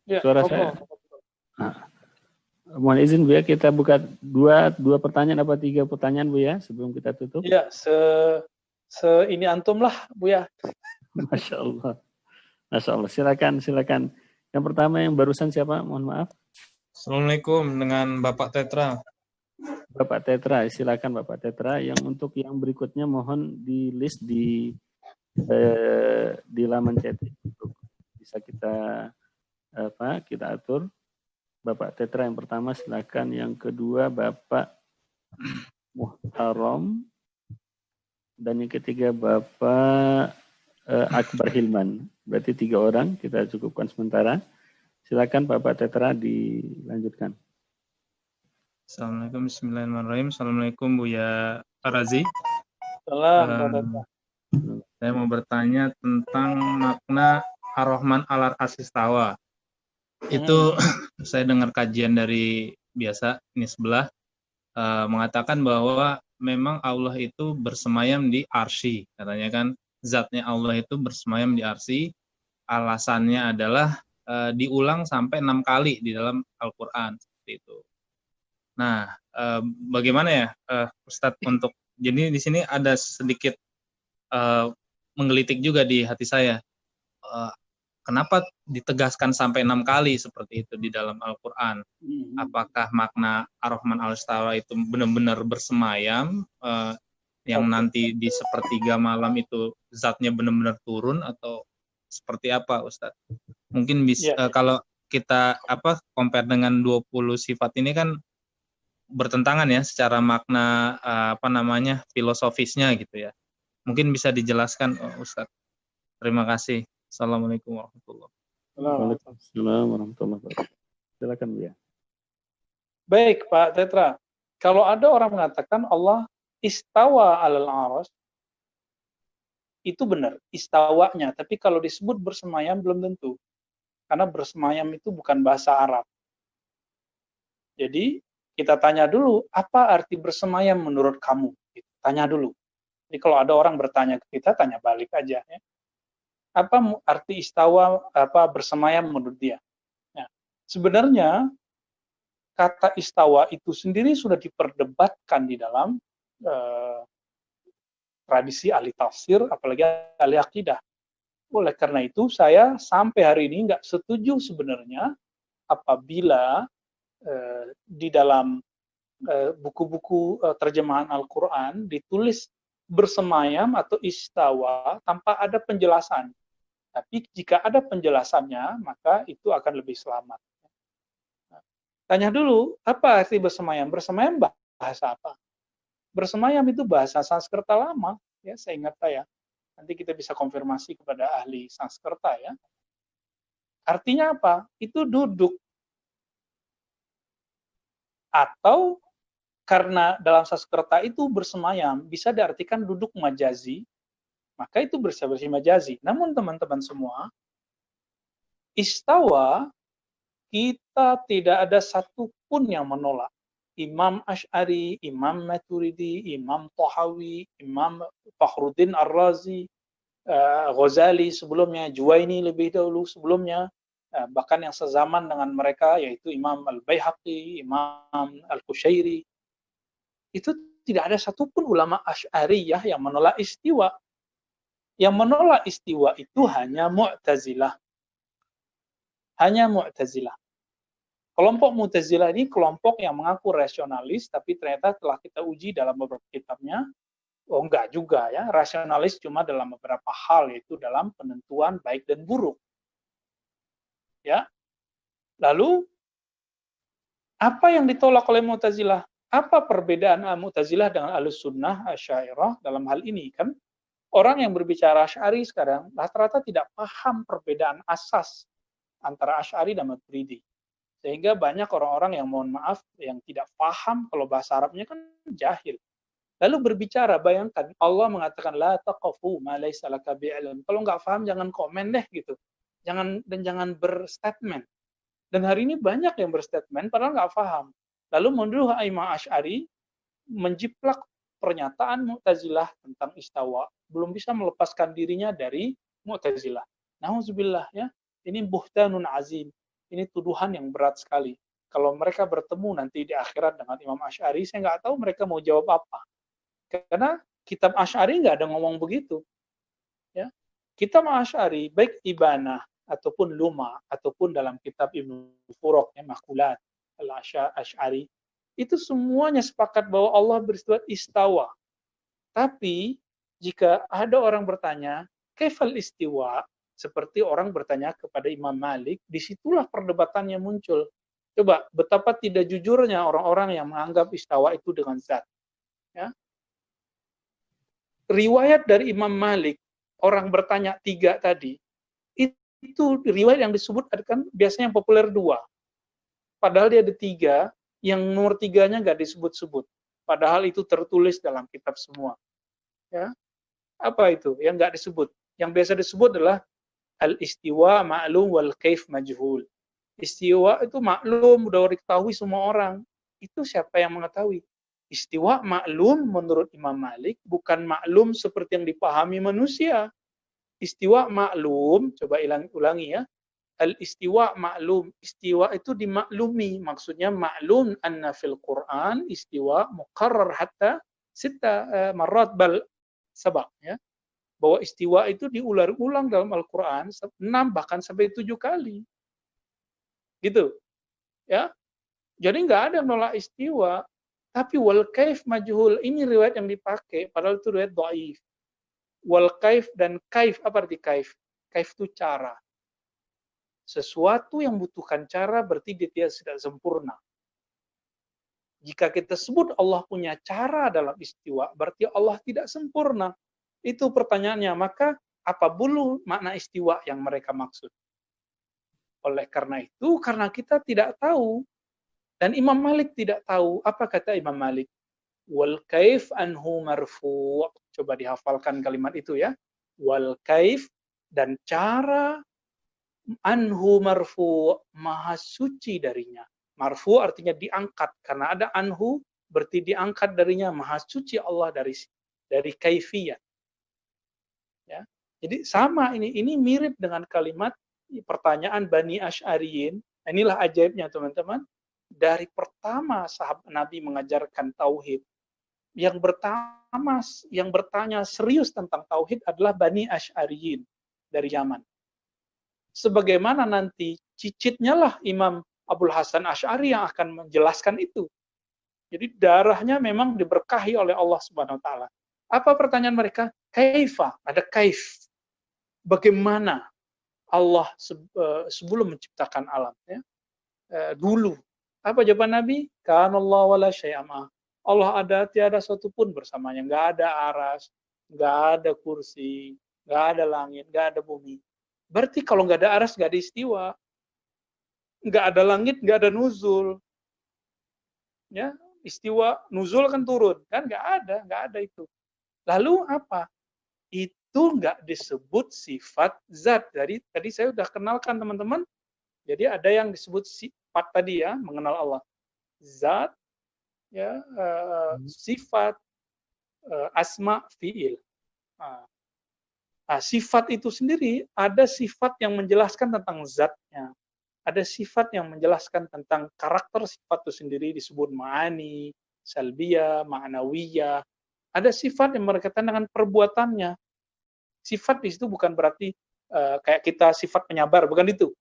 S2: Ya,
S1: Suara saya? Mohon izin Bu ya, kita buka dua pertanyaan apa 3 pertanyaan Bu ya, sebelum kita tutup.
S2: Ya, ini antum lah Bu ya.
S1: Masya Allah. Masya Allah. Silakan. Yang pertama yang barusan siapa? Mohon maaf.
S3: Assalamualaikum, dengan Bapak Tetra.
S1: Bapak Tetra, silakan Bapak Tetra. Yang untuk yang berikutnya mohon di list di laman chat untuk bisa kita atur. Bapak Tetra yang pertama silakan. Yang kedua Bapak Muhtarom. Dan yang ketiga Bapak Akbar Hilman. Berarti 3 orang, kita cukupkan sementara. Silakan Bapak Tetra dilanjutkan.
S3: Assalamualaikum, bismillahirrahmanirrahim. Assalamualaikum Buya Razi. Saya mau bertanya tentang makna Ar-Rahman Al Arsy Istawa. Itu saya dengar kajian dari biasa ini sebelah mengatakan bahwa memang Allah itu bersemayam di arsy, katanya kan zatnya Allah itu bersemayam di arsy, alasannya adalah diulang sampai 6 kali di dalam Al-Quran seperti itu. Nah, bagaimana ya Ustadz untuk, jadi di sini ada sedikit menggelitik juga di hati saya. Kenapa ditegaskan sampai 6 kali seperti itu di dalam Al-Quran? Apakah makna Ar-Rahman Al-Istawa itu benar-benar bersemayam, yang nanti di sepertiga malam itu zatnya benar-benar turun, atau seperti apa, Ustadz? Mungkin bisa kalau kita compare dengan 20 sifat ini kan bertentangan ya secara makna filosofisnya gitu ya. Mungkin bisa dijelaskan, Ustadz. Terima kasih. Assalamualaikum warahmatullahi wabarakatuh.
S1: Waalaikumsalam warahmatullahi wabarakatuh. Silakan ya.
S2: Baik Pak Tetra, kalau ada orang mengatakan Allah istawa alal arsy, itu benar, istawanya. Tapi kalau disebut bersemayam belum tentu. Karena bersemayam itu bukan bahasa Arab. Jadi kita tanya dulu, apa arti bersemayam menurut kamu? Tanya dulu. Jadi kalau ada orang bertanya ke kita, tanya balik aja. Ya. Apa arti istawa, bersemayam menurut dia? Ya. Sebenarnya kata istawa itu sendiri sudah diperdebatkan di dalam tradisi ahli tafsir, apalagi ahli akidah. Oleh karena itu, saya sampai hari ini nggak setuju sebenarnya apabila di dalam buku-buku terjemahan Al-Quran ditulis bersemayam atau istawa tanpa ada penjelasan. Tapi jika ada penjelasannya, maka itu akan lebih selamat. Tanya dulu, apa arti bersemayam? Bersemayam bahasa apa? Bersemayam itu bahasa Sanskerta lama, ya, seingat saya. Nanti kita bisa konfirmasi kepada ahli Sanskerta ya. Artinya apa? Itu duduk. Atau karena dalam Sanskerta itu bersemayam bisa diartikan duduk majazi, maka itu bersifat majazi. Namun teman-teman semua, istawa kita tidak ada satupun yang menolak. Imam Asy'ari, Imam Maturidi, Imam Tahawi, Imam Fakhruddin Ar-Razi, Ghazali sebelumnya, Juwaini lebih dahulu sebelumnya, bahkan yang sezaman dengan mereka yaitu Imam Al-Baihaqi, Imam Al-Qushairi. Itu tidak ada satupun ulama Asy'ariyah yang menolak istiwa. Yang menolak istiwa itu hanya Mu'tazilah. Hanya Mu'tazilah. Kelompok Mu'tazilah ini kelompok yang mengaku rasionalis, tapi ternyata telah kita uji dalam beberapa kitabnya. Oh enggak juga ya, rasionalis cuma dalam beberapa hal, yaitu dalam penentuan baik dan buruk. Ya. Lalu, apa yang ditolak oleh Mu'tazilah? Apa perbedaan Mu'tazilah dengan Ahlus-Sunnah, Asy'ariyah dalam hal ini? Kan orang yang berbicara Asy'ari sekarang rata-rata tidak paham perbedaan asas antara Asy'ari dan Maturidi. Sehingga banyak orang-orang yang mohon maaf yang tidak paham kalau bahasa Arabnya kan jahil. Lalu berbicara, bayangkan Allah mengatakan la taqafu ma laysa laka bi'ilm. Kalau nggak paham jangan komen deh gitu. Jangan berstatement. Dan hari ini banyak yang berstatement padahal nggak paham. Lalu menuduh Imam Asy'ari menjiplak pernyataan Mu'tazilah tentang istawa, belum bisa melepaskan dirinya dari Mu'tazilah. Nauzubillah ya. Ini buhtanun azim. Ini tuduhan yang berat sekali. Kalau mereka bertemu nanti di akhirat dengan Imam Asy'ari, saya nggak tahu mereka mau jawab apa. Karena kitab Asy'ari nggak ada ngomong begitu. Ya. Kitab Asy'ari, baik Ibanah, ataupun Luma, ataupun dalam kitab Ibnu Furuq, ya, Maqulat Al-Asy'ari, itu semuanya sepakat bahwa Allah bersifat istawa. Tapi, jika ada orang bertanya, kaifal istiwa? Seperti orang bertanya kepada Imam Malik, disitulah perdebatannya muncul. Coba, betapa tidak jujurnya orang-orang yang menganggap istawa itu dengan zat. Ya. Riwayat dari Imam Malik, orang bertanya 3 tadi, itu riwayat yang disebut kan biasanya yang populer 2. Padahal dia ada 3, yang nomor 3-nya nggak disebut-sebut. Padahal itu tertulis dalam kitab semua. Ya. Apa itu? Yang nggak disebut. Yang biasa disebut adalah al-istiwa ma'lum wal kaif majhul. Istiwa itu maklum, udah diketahui semua orang. Itu siapa yang mengetahui? Istiwa maklum menurut Imam Malik bukan maklum seperti yang dipahami manusia. Istiwa maklum, coba ulangi ya. Al-istiwa maklum, istiwa itu dimaklumi, maksudnya maklum anna fil Quran istiwa muqarrar hatta sita marrat bal sabak, ya. Bahwa istiwa itu diulang-ulang dalam Al-Quran 6 bahkan sampai 7 kali. Gitu. Ya. Jadi nggak ada nolak istiwa, tapi wal kaif majhul, ini riwayat yang dipakai padahal itu riwayat dhaif. Wal kaif dan kaif, apa arti kaif? Kaif itu cara. Sesuatu yang butuhkan cara berarti dia tidak sempurna. Jika kita sebut Allah punya cara dalam istiwa, berarti Allah tidak sempurna. Itu pertanyaannya. Maka apa dulu makna istiwa yang mereka maksud? Oleh karena itu, karena kita tidak tahu, dan Imam Malik tidak tahu, apa kata Imam Malik? Wal kaif anhu marfu'. Coba dihafalkan kalimat itu ya. Wal kaif, dan cara anhu marfu, maha suci darinya. Marfu artinya diangkat, karena ada anhu berarti diangkat darinya, maha suci Allah dari kaifiyah. Ya. Jadi sama ini mirip dengan kalimat pertanyaan Bani Asy'ariyin. Inilah ajaibnya teman-teman. Dari pertama sahabat Nabi mengajarkan tauhid, yang bertanya serius tentang tauhid adalah Bani Asy'ariyin dari Yaman. Sebagaimana nanti cicitnya lah Imam Abul Hasan Asy'ari yang akan menjelaskan itu. Jadi darahnya memang diberkahi oleh Allah Subhanahu wa taala. Apa pertanyaan mereka? Kaifa? Ada kaif. Bagaimana Allah sebelum menciptakan alam, ya? Dulu. Apa jawaban Nabi? Kanallahu wala syai'a ma. Allah ada, tiada satu pun bersamanya. Enggak ada aras, enggak ada kursi, enggak ada langit, enggak ada bumi. Berarti kalau nggak ada aras, nggak ada istiwa. Nggak ada langit, nggak ada nuzul. Ya, istiwa, nuzul kan turun. Kan nggak ada itu. Lalu apa? Itu nggak disebut sifat zat. Jadi tadi saya sudah kenalkan teman-teman. Jadi ada yang disebut sifat tadi ya, mengenal Allah. Zat, ya, sifat, asma, fi'il. Nah, sifat itu sendiri, ada sifat yang menjelaskan tentang zatnya. Ada sifat yang menjelaskan tentang karakter sifat itu sendiri, disebut ma'ani, salbiyah, ma'nawiyah. Ada sifat yang berkaitan dengan perbuatannya. Sifat di situ bukan berarti kayak kita sifat penyabar, bukan itu.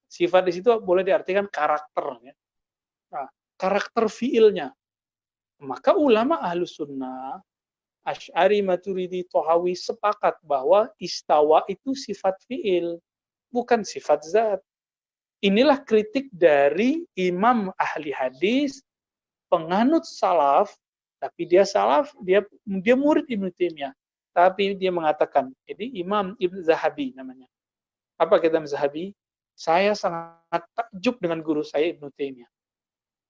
S2: Sifat di situ boleh diartikan karakter. Ya. Nah, karakter fiilnya. Maka ulama Ahlus Sunnah, Asy'ari, Maturidi, Thahawi sepakat bahwa istawa itu sifat fi'il, bukan sifat zat. Inilah kritik dari imam ahli hadis, penganut salaf, tapi dia salaf, dia murid Ibnu Taimiyah. Tapi dia mengatakan, jadi Imam Ibn Zahabi namanya. Apa kata Imam Zahabi? Saya sangat takjub dengan guru saya Ibnu Taimiyah.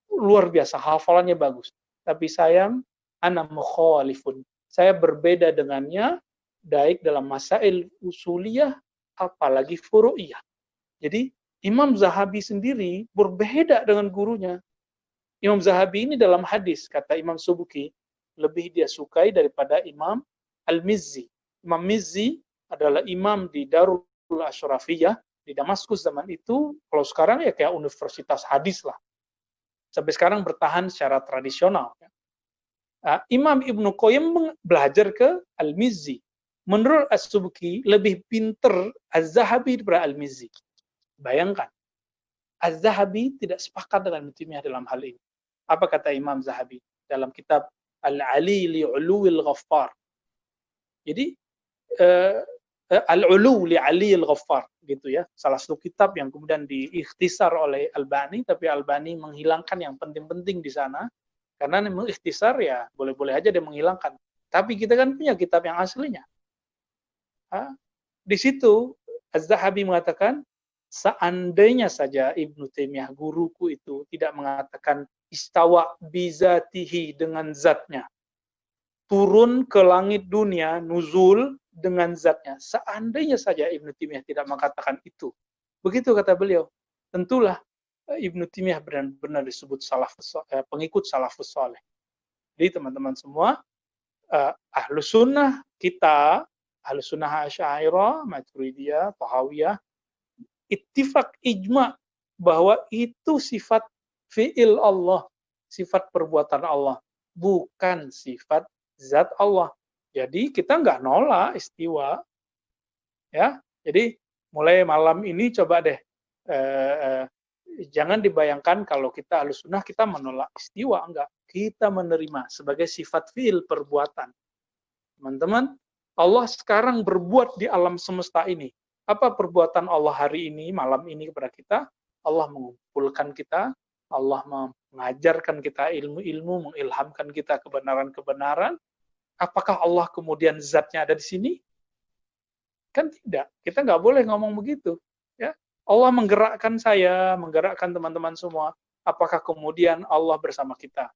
S2: Luar biasa, hafalannya bagus. Tapi sayang, ana mukhalifun. Saya berbeda dengannya, baik dalam masail usuliyah, apalagi furu'iyah. Jadi, Imam Zahabi sendiri berbeda dengan gurunya. Imam Zahabi ini dalam hadis, kata Imam Subuki, lebih dia sukai daripada Imam Al-Mizzi. Imam Mizzi adalah imam di Darul Asyrafiyah, di Damaskus zaman itu, kalau sekarang ya kayak universitas hadis lah. Sampai sekarang bertahan secara tradisional. Imam Ibnu Qayyim belajar ke Al-Mizzi. Menurut As-Subki, lebih pinter Az-Zahabi daripada Al-Mizzi. Bayangkan, Az-Zahabi tidak sepakat dengan Ibnu Taimiyah dalam hal ini. Apa kata Imam Zahabi dalam kitab Al-Ali li'uluwil Ghaffar? Jadi, Al-Ulu li'aliyil Ghaffar, gitu ya. Salah satu kitab yang kemudian diikhtisar oleh Albani, tapi Albani menghilangkan yang penting-penting di sana. Karena mengikhtisar ya boleh-boleh aja dia menghilangkan. Tapi kita kan punya kitab yang aslinya. Di situ Az-Zahabi mengatakan, seandainya saja Ibnu Taimiyah guruku itu tidak mengatakan istawa bizatihi dengan zatnya, turun ke langit dunia, nuzul dengan zatnya. Seandainya saja Ibnu Taimiyah tidak mengatakan itu. Begitu kata beliau. Tentulah Ibnu Taimiyah benar-benar disebut pengikut salafus saleh. Jadi teman-teman semua, Ahlus Sunnah kita Ahlussunnah Asy'ariyah, Maturidiyah, Tahawiyah, ittifaq ijma bahwa itu sifat fi'il Allah, sifat perbuatan Allah, bukan sifat zat Allah. Jadi kita nggak nolak istiwa, ya. Jadi mulai malam ini coba deh, jangan dibayangkan kalau kita Ahlussunnah kita menolak istiwa, enggak. Kita menerima sebagai sifat fi'il perbuatan. Teman-teman, Allah sekarang berbuat di alam semesta ini. Apa perbuatan Allah hari ini, malam ini kepada kita? Allah mengumpulkan kita, Allah mengajarkan kita ilmu-ilmu, mengilhamkan kita kebenaran-kebenaran. Apakah Allah kemudian zatnya ada di sini? Kan tidak. Kita nggak boleh ngomong begitu. Ya, Allah menggerakkan saya, menggerakkan teman-teman semua. Apakah kemudian Allah bersama kita?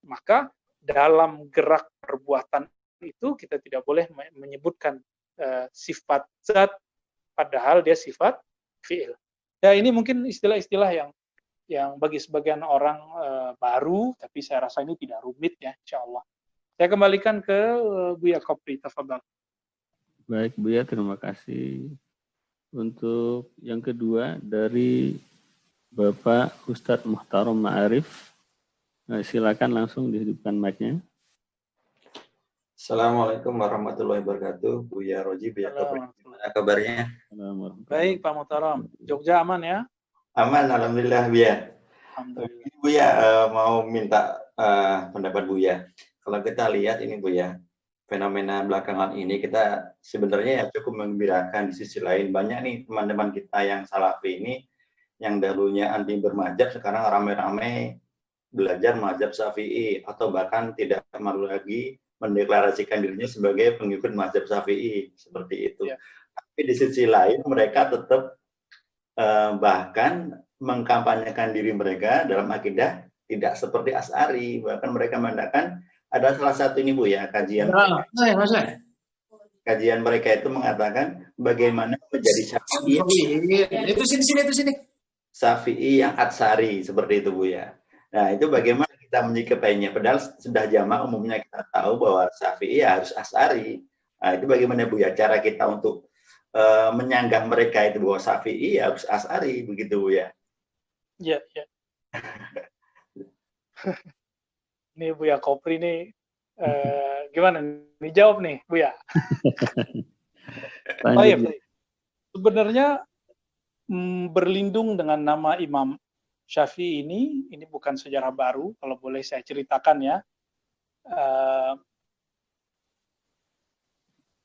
S2: Maka dalam gerak perbuatan itu kita tidak boleh menyebutkan sifat zat, padahal dia sifat fi'il. Ya, ini mungkin istilah-istilah yang bagi sebagian orang baru, tapi saya rasa ini tidak rumit ya, insya Allah. Saya kembalikan ke Buya Kopri, tafadhal.
S1: Baik Buya, terima kasih. Untuk yang kedua dari Bapak Ustadz Muhtarom Ma'arif, silakan langsung dihidupkan mic-nya.
S4: Assalamualaikum warahmatullahi wabarakatuh, Buya Roji, Buya Kopri. Gimana kabarnya?
S2: Baik Pak Muhtarom, Jogja aman ya?
S4: Aman, alhamdulillah Buya.
S2: Alhamdulillah.
S4: Buya mau minta pendapat Buya. Kalau kita lihat ini Buya, fenomena belakangan ini kita sebenarnya ya cukup menggembirakan. Di sisi lain banyak nih teman-teman kita yang salafi ini yang dahulunya anti bermadzhab sekarang ramai-ramai belajar mazhab Syafi'i atau bahkan tidak malu lagi mendeklarasikan dirinya sebagai pengikut mazhab Syafi'i seperti itu. Ya. Tapi di sisi lain mereka tetap bahkan mengkampanyekan diri mereka dalam akidah tidak seperti Asy'ari, bahkan mereka mengatakan ada salah satu ini Bu ya kajian kajian mereka itu mengatakan bagaimana menjadi Syafi'i itu sini Syafi'i yang Asy'ari seperti itu Bu ya. Nah itu bagaimana kita menyikapinya, padahal sudah jamaah umumnya kita tahu bahwa Syafi'i harus Asy'ari. Nah, itu bagaimana Bu ya cara kita untuk menyanggah mereka itu bahwa Syafi'i harus Asy'ari, begitu Bu ya?
S2: Iya, iya. Ini Buya Kopri nih gimana nih jawab nih Buya? Oh iya, sebenarnya berlindung dengan nama Imam Syafi'i ini bukan sejarah baru, kalau boleh saya ceritakan ya.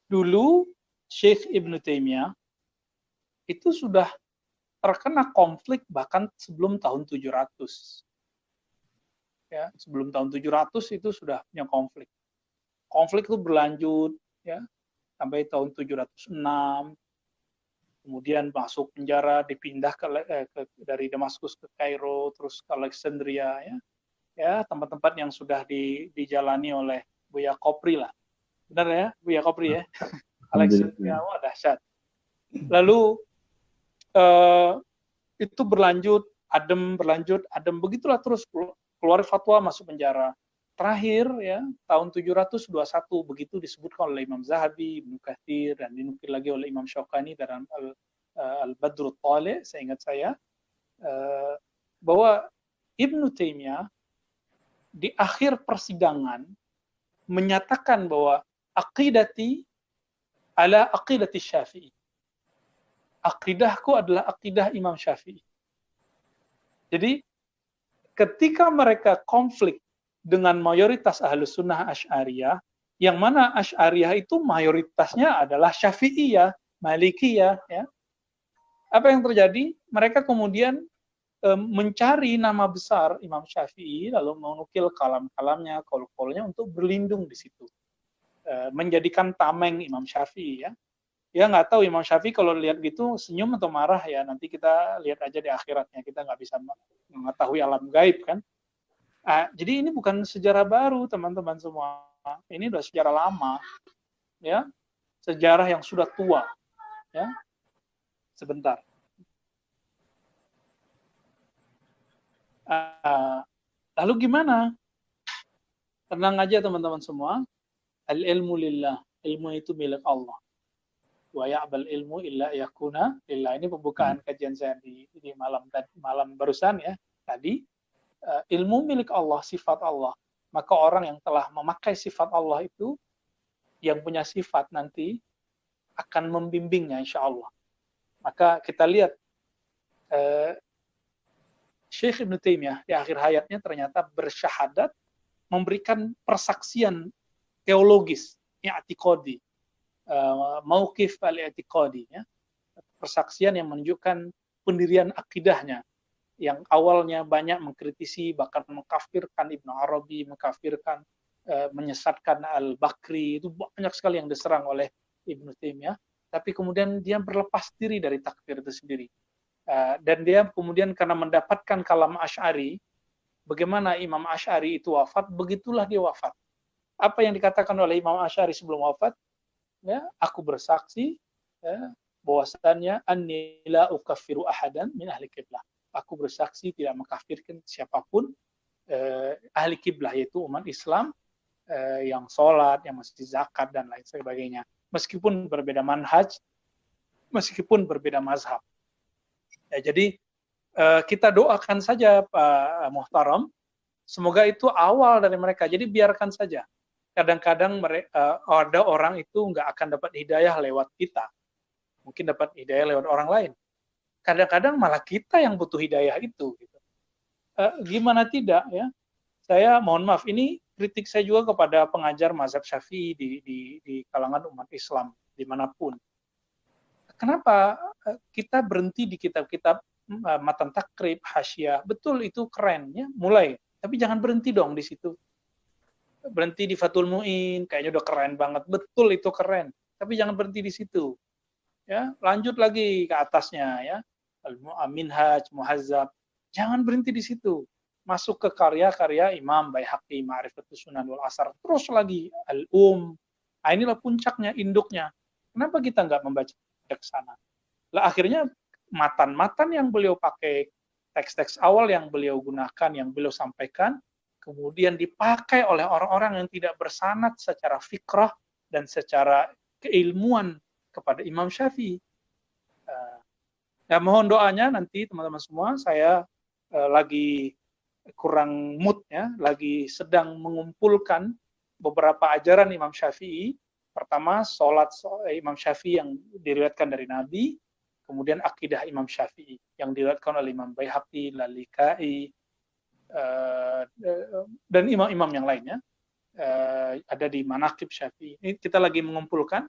S2: Dulu Syekh Ibnu Taimiyah itu sudah terkena konflik bahkan sebelum tahun 700. Ya, sebelum tahun 700 itu sudah punya konflik. Konflik itu berlanjut ya sampai tahun 706. Kemudian masuk penjara, dipindah dari Damaskus ke Kairo, terus ke Alexandria, ya tempat-tempat yang sudah dijalani oleh Buya Kopri lah. Benar ya, Buya Kopri ya? Alexandria, wah dahsyat. Lalu itu berlanjut, adem, begitulah terus keluar fatwa masuk penjara. Terakhir ya tahun 721 begitu disebutkan oleh Imam Zahabi, Ibnu Katsir, dan dinukil lagi oleh Imam Syaukani dalam Al-Badrut Thalih, seingat saya, bahwa Ibnu Taimiyah di akhir persidangan menyatakan bahwa aqidati ala aqidati Syafi'i. Aqidahku adalah aqidah Imam Syafi'i. Jadi ketika mereka konflik dengan mayoritas Ahlussunnah Asy'ariyah, yang mana Asy'ariyah itu mayoritasnya adalah Syafi'iyah, Malikiyah, ya. Apa yang terjadi? Mereka kemudian mencari nama besar Imam Syafi'i, lalu menukil kalam-kalamnya, qaul-qaulnya untuk berlindung di situ. Menjadikan tameng Imam Syafi'i, ya. Ya nggak tahu Imam Syafi'i kalau lihat gitu senyum atau marah ya, nanti kita lihat aja di akhiratnya, kita nggak bisa mengetahui alam gaib kan. Jadi ini bukan sejarah baru teman-teman semua, ini udah sejarah lama, ya, sejarah yang sudah tua, ya. Sebentar. Lalu gimana? Tenang aja teman-teman semua. Al-ilmu lillah, ilmu itu milik Allah. wa ya'bal ilmu illa yakuna lillah. Ini pembukaan kajian saya di malam barusan ya tadi. Ilmu milik Allah, sifat Allah. Maka orang yang telah memakai sifat Allah itu, yang punya sifat nanti akan membimbingnya insya Allah. Maka kita lihat Syekh Ibn Taimiyah di akhir hayatnya ternyata bersyahadat, memberikan persaksian teologis, i'tiqadi, mauqif al-i'tiqadi, ya. Persaksian yang menunjukkan pendirian akidahnya, yang awalnya banyak mengkritisi, bahkan mengkafirkan Ibnu Arabi, mengkafirkan, menyesatkan Al-Bakri, itu banyak sekali yang diserang oleh Ibnu Taimiyah, tapi kemudian dia berlepas diri dari takfir itu sendiri. Dan dia kemudian karena mendapatkan kalam Asy'ari, bagaimana Imam Asy'ari itu wafat, begitulah dia wafat. Apa yang dikatakan oleh Imam Asy'ari sebelum wafat? Ya, aku bersaksi ya, bahwasannya anni la ukaffiru ahadan min ahli qiblah. Aku bersaksi tidak mengkafirkan siapapun ahli kiblah, yaitu umat Islam yang sholat, yang mesti zakat dan lain sebagainya. Meskipun berbeda manhaj, meskipun berbeda mazhab. Ya, jadi kita doakan saja Pak Muhtaram, semoga itu awal dari mereka. Jadi biarkan saja. Kadang-kadang ada orang itu nggak akan dapat hidayah lewat kita. Mungkin dapat hidayah lewat orang lain. Kadang-kadang malah kita yang butuh hidayah itu. Gitu. Gimana tidak ya? Saya mohon maaf, ini kritik saya juga kepada pengajar mazhab Syafi'i di kalangan umat Islam dimanapun. Kenapa kita berhenti di kitab-kitab matan takrib, hasyah? Betul itu keren ya, mulai. Tapi jangan berhenti dong di situ. Berhenti di Fathul Mu'in, kayaknya udah keren banget. Betul itu keren. Tapi jangan berhenti di situ. Ya, lanjut lagi ke atasnya ya. Al-Minhaj, Muhazzab. Jangan berhenti di situ. Masuk ke karya-karya Imam Baihaqi, Ma'rifatus Sunan wal Asar. Terus lagi Nah, inilah puncaknya, induknya. Kenapa kita nggak membaca ke sana? Lah akhirnya matan-matan yang beliau pakai, teks-teks awal yang beliau gunakan, yang beliau sampaikan, kemudian dipakai oleh orang-orang yang tidak bersanad secara fikrah dan secara keilmuan kepada Imam Syafi'i. Ya, mohon doanya nanti teman-teman semua, saya lagi kurang mood ya, lagi sedang mengumpulkan beberapa ajaran Imam Syafi'i. Pertama, sholat Imam Syafi'i yang diriwayatkan dari Nabi, kemudian akidah Imam Syafi'i yang diriwayatkan oleh Imam Baihaqi, Lalikai, dan imam-imam yang lainnya, ada di Manaqib Syafi'i. Ini kita lagi mengumpulkan,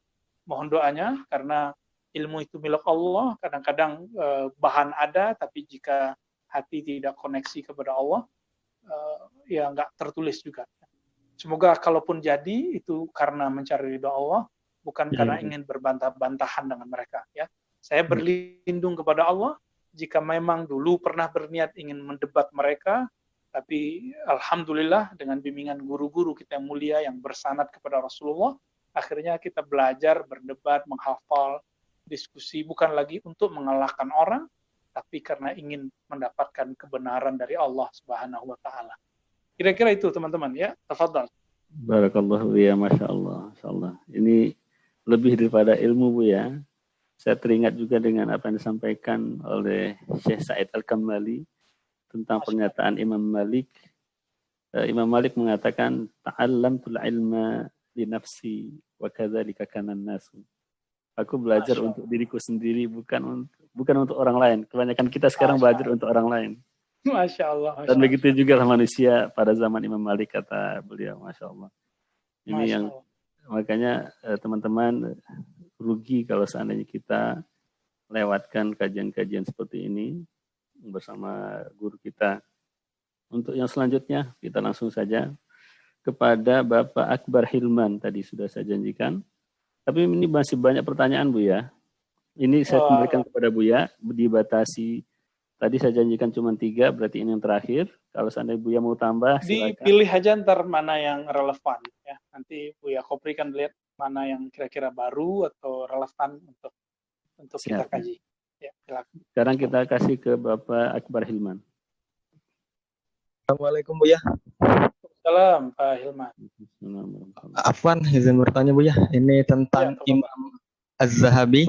S2: mohon doanya, karena ilmu itu milik Allah, kadang-kadang bahan ada, tapi jika hati tidak koneksi kepada Allah, ya nggak tertulis juga. Semoga kalaupun jadi, itu karena mencari ridha Allah, bukan karena ingin berbantah-bantahan dengan mereka. Ya, saya berlindung kepada Allah, jika memang dulu pernah berniat ingin mendebat mereka, tapi alhamdulillah dengan bimbingan guru-guru kita yang mulia yang bersanad kepada Rasulullah, akhirnya kita belajar, berdebat, menghafal, diskusi, bukan lagi untuk mengalahkan orang, tapi karena ingin mendapatkan kebenaran dari Allah Subhanahu wa Ta'ala. Kira-kira itu teman-teman ya, tafadhal.
S1: Barakallahu ya, Masya Allah. Masya Allah. Ini lebih daripada ilmu Bu ya. Saya teringat juga dengan apa yang disampaikan oleh Syekh Sa'id Al-Kamali tentang pernyataan Imam Malik. Imam Malik mengatakan, ta'allamtul ilma li nafsi wa kadzalika kana an-nasu. Aku belajar untuk diriku sendiri, bukan untuk orang lain. Kebanyakan kita sekarang belajar untuk orang lain.
S2: Masya Allah.
S1: Dan begitu juga manusia pada zaman Imam Malik, kata beliau. Masya Allah. Ini yang makanya teman-teman rugi kalau seandainya kita lewatkan kajian-kajian seperti ini bersama guru kita. Untuk yang selanjutnya kita langsung saja kepada Bapak Akbar Hilman, tadi sudah saya janjikan. Tapi ini masih banyak pertanyaan Bu ya. Ini saya kembalikan kepada Buya, dibatasi. Tadi saya janjikan cuma 3, berarti ini yang terakhir. Kalau seandainya Buya mau tambah, silakan.
S2: Dipilih aja ntar mana yang relevan ya. Nanti Buya Kopri kan lihat mana yang kira-kira baru atau relevan untuk kita kaji. Ya, silakan.
S1: Sekarang kita kasih ke Bapak Akbar Hilman.
S5: Assalamualaikum Buya.
S2: Salam Pak Hilman.
S5: Afwan, izin bertanya Buya. Ini tentang
S2: ya,
S5: Az-Zahabi.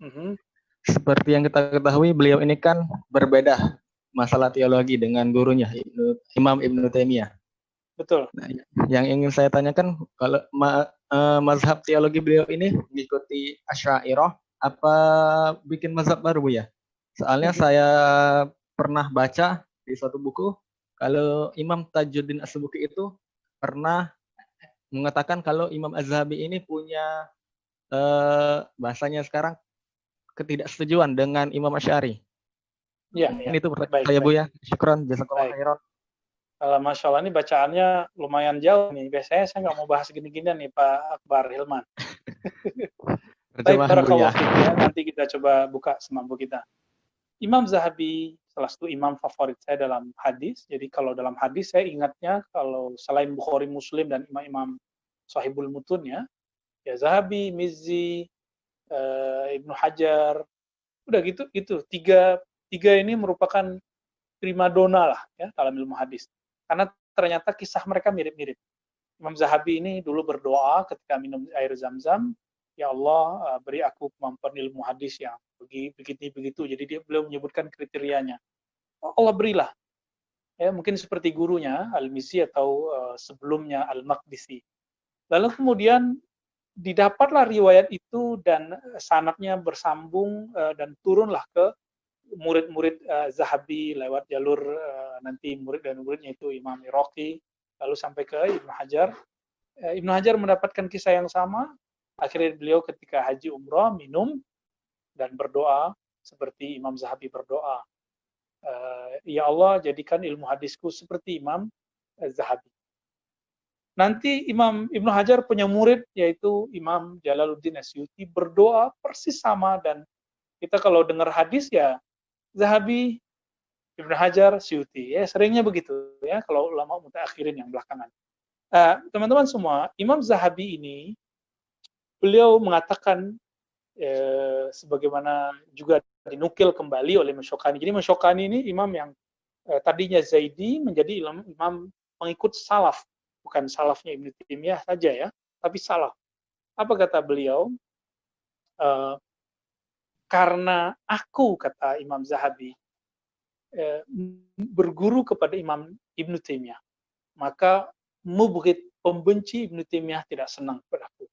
S2: Mhm.
S5: Seperti yang kita ketahui, beliau ini kan berbeda masalah teologi dengan gurunya, Imam Ibnu Taimiyah.
S2: Betul.
S5: Nah, yang ingin saya tanyakan, kalau mazhab teologi beliau ini mengikuti Asy'ariyah, apa bikin mazhab baru, Bu ya? Soalnya saya pernah baca di suatu buku, kalau Imam Tajuddin As-Subki itu pernah mengatakan kalau Imam Az-Zahabi ini punya bahasanya sekarang ketidaksetujuan dengan Imam Asy'ari.
S2: Ya,
S5: Ini itu
S2: baik,
S5: saya, Bu
S2: baik.
S5: ya. Syukran, jazakallahu
S2: Baik.
S5: khairan.
S2: Masya Allah, ini bacaannya lumayan jauh nih. Biasanya saya nggak mau bahas gini-ginian nih, Pak Akbar Hilman. Baik,
S5: Terjemahan, Bu ya.
S2: barakallahu fiik ya. Nanti kita coba buka semampu kita. Imam Zahabi salah satu imam favorit saya dalam hadis. Jadi kalau dalam hadis saya ingatnya kalau selain Bukhari, Muslim dan imam-imam Sahibul Mutun ya Zahabi, Mizzi, Ibnu Hajar, udah gitu tiga ini merupakan primadona lah ya dalam ilmu hadis, karena ternyata kisah mereka mirip-mirip. Imam Zahabi ini dulu berdoa ketika minum air Zam-Zam, ya Allah beri aku kemampuan ilmu hadis yang begitu. Jadi beliau menyebutkan kriterianya. Allah berilah. Ya, mungkin seperti gurunya Al-Mizzi atau sebelumnya Al-Maqdisi. Lalu kemudian didapatlah riwayat itu dan sanadnya bersambung dan turunlah ke murid-murid Zahabi lewat jalur nanti murid dan muridnya itu Imam Iraqi, lalu sampai ke Ibnu Hajar. Ibnu Hajar mendapatkan kisah yang sama. Akhirnya beliau ketika haji umrah minum dan berdoa seperti Imam Zahabi berdoa. Ya Allah, jadikan ilmu hadisku seperti Imam Zahabi. Nanti Imam Ibnu Hajar punya murid yaitu Imam Jalaluddin Asyuti berdoa persis sama, dan kita kalau dengar hadis ya Zahabi, Ibnu Hajar, Syuti ya seringnya begitu ya kalau ulama mutaakhirin yang belakangan. Teman-teman semua, Imam Zahabi ini beliau mengatakan sebagaimana juga dinukil kembali oleh Masyokani. Jadi Masyokani ini imam yang tadinya Zaidi menjadi imam pengikut salaf. Bukan salafnya Ibnu Taimiyah saja ya, tapi salaf. Apa kata beliau? Karena aku, kata Imam Zahabi, berguru kepada Imam Ibnu Taimiyah, maka mubghid, pembenci Ibnu Taimiyah tidak senang padaku.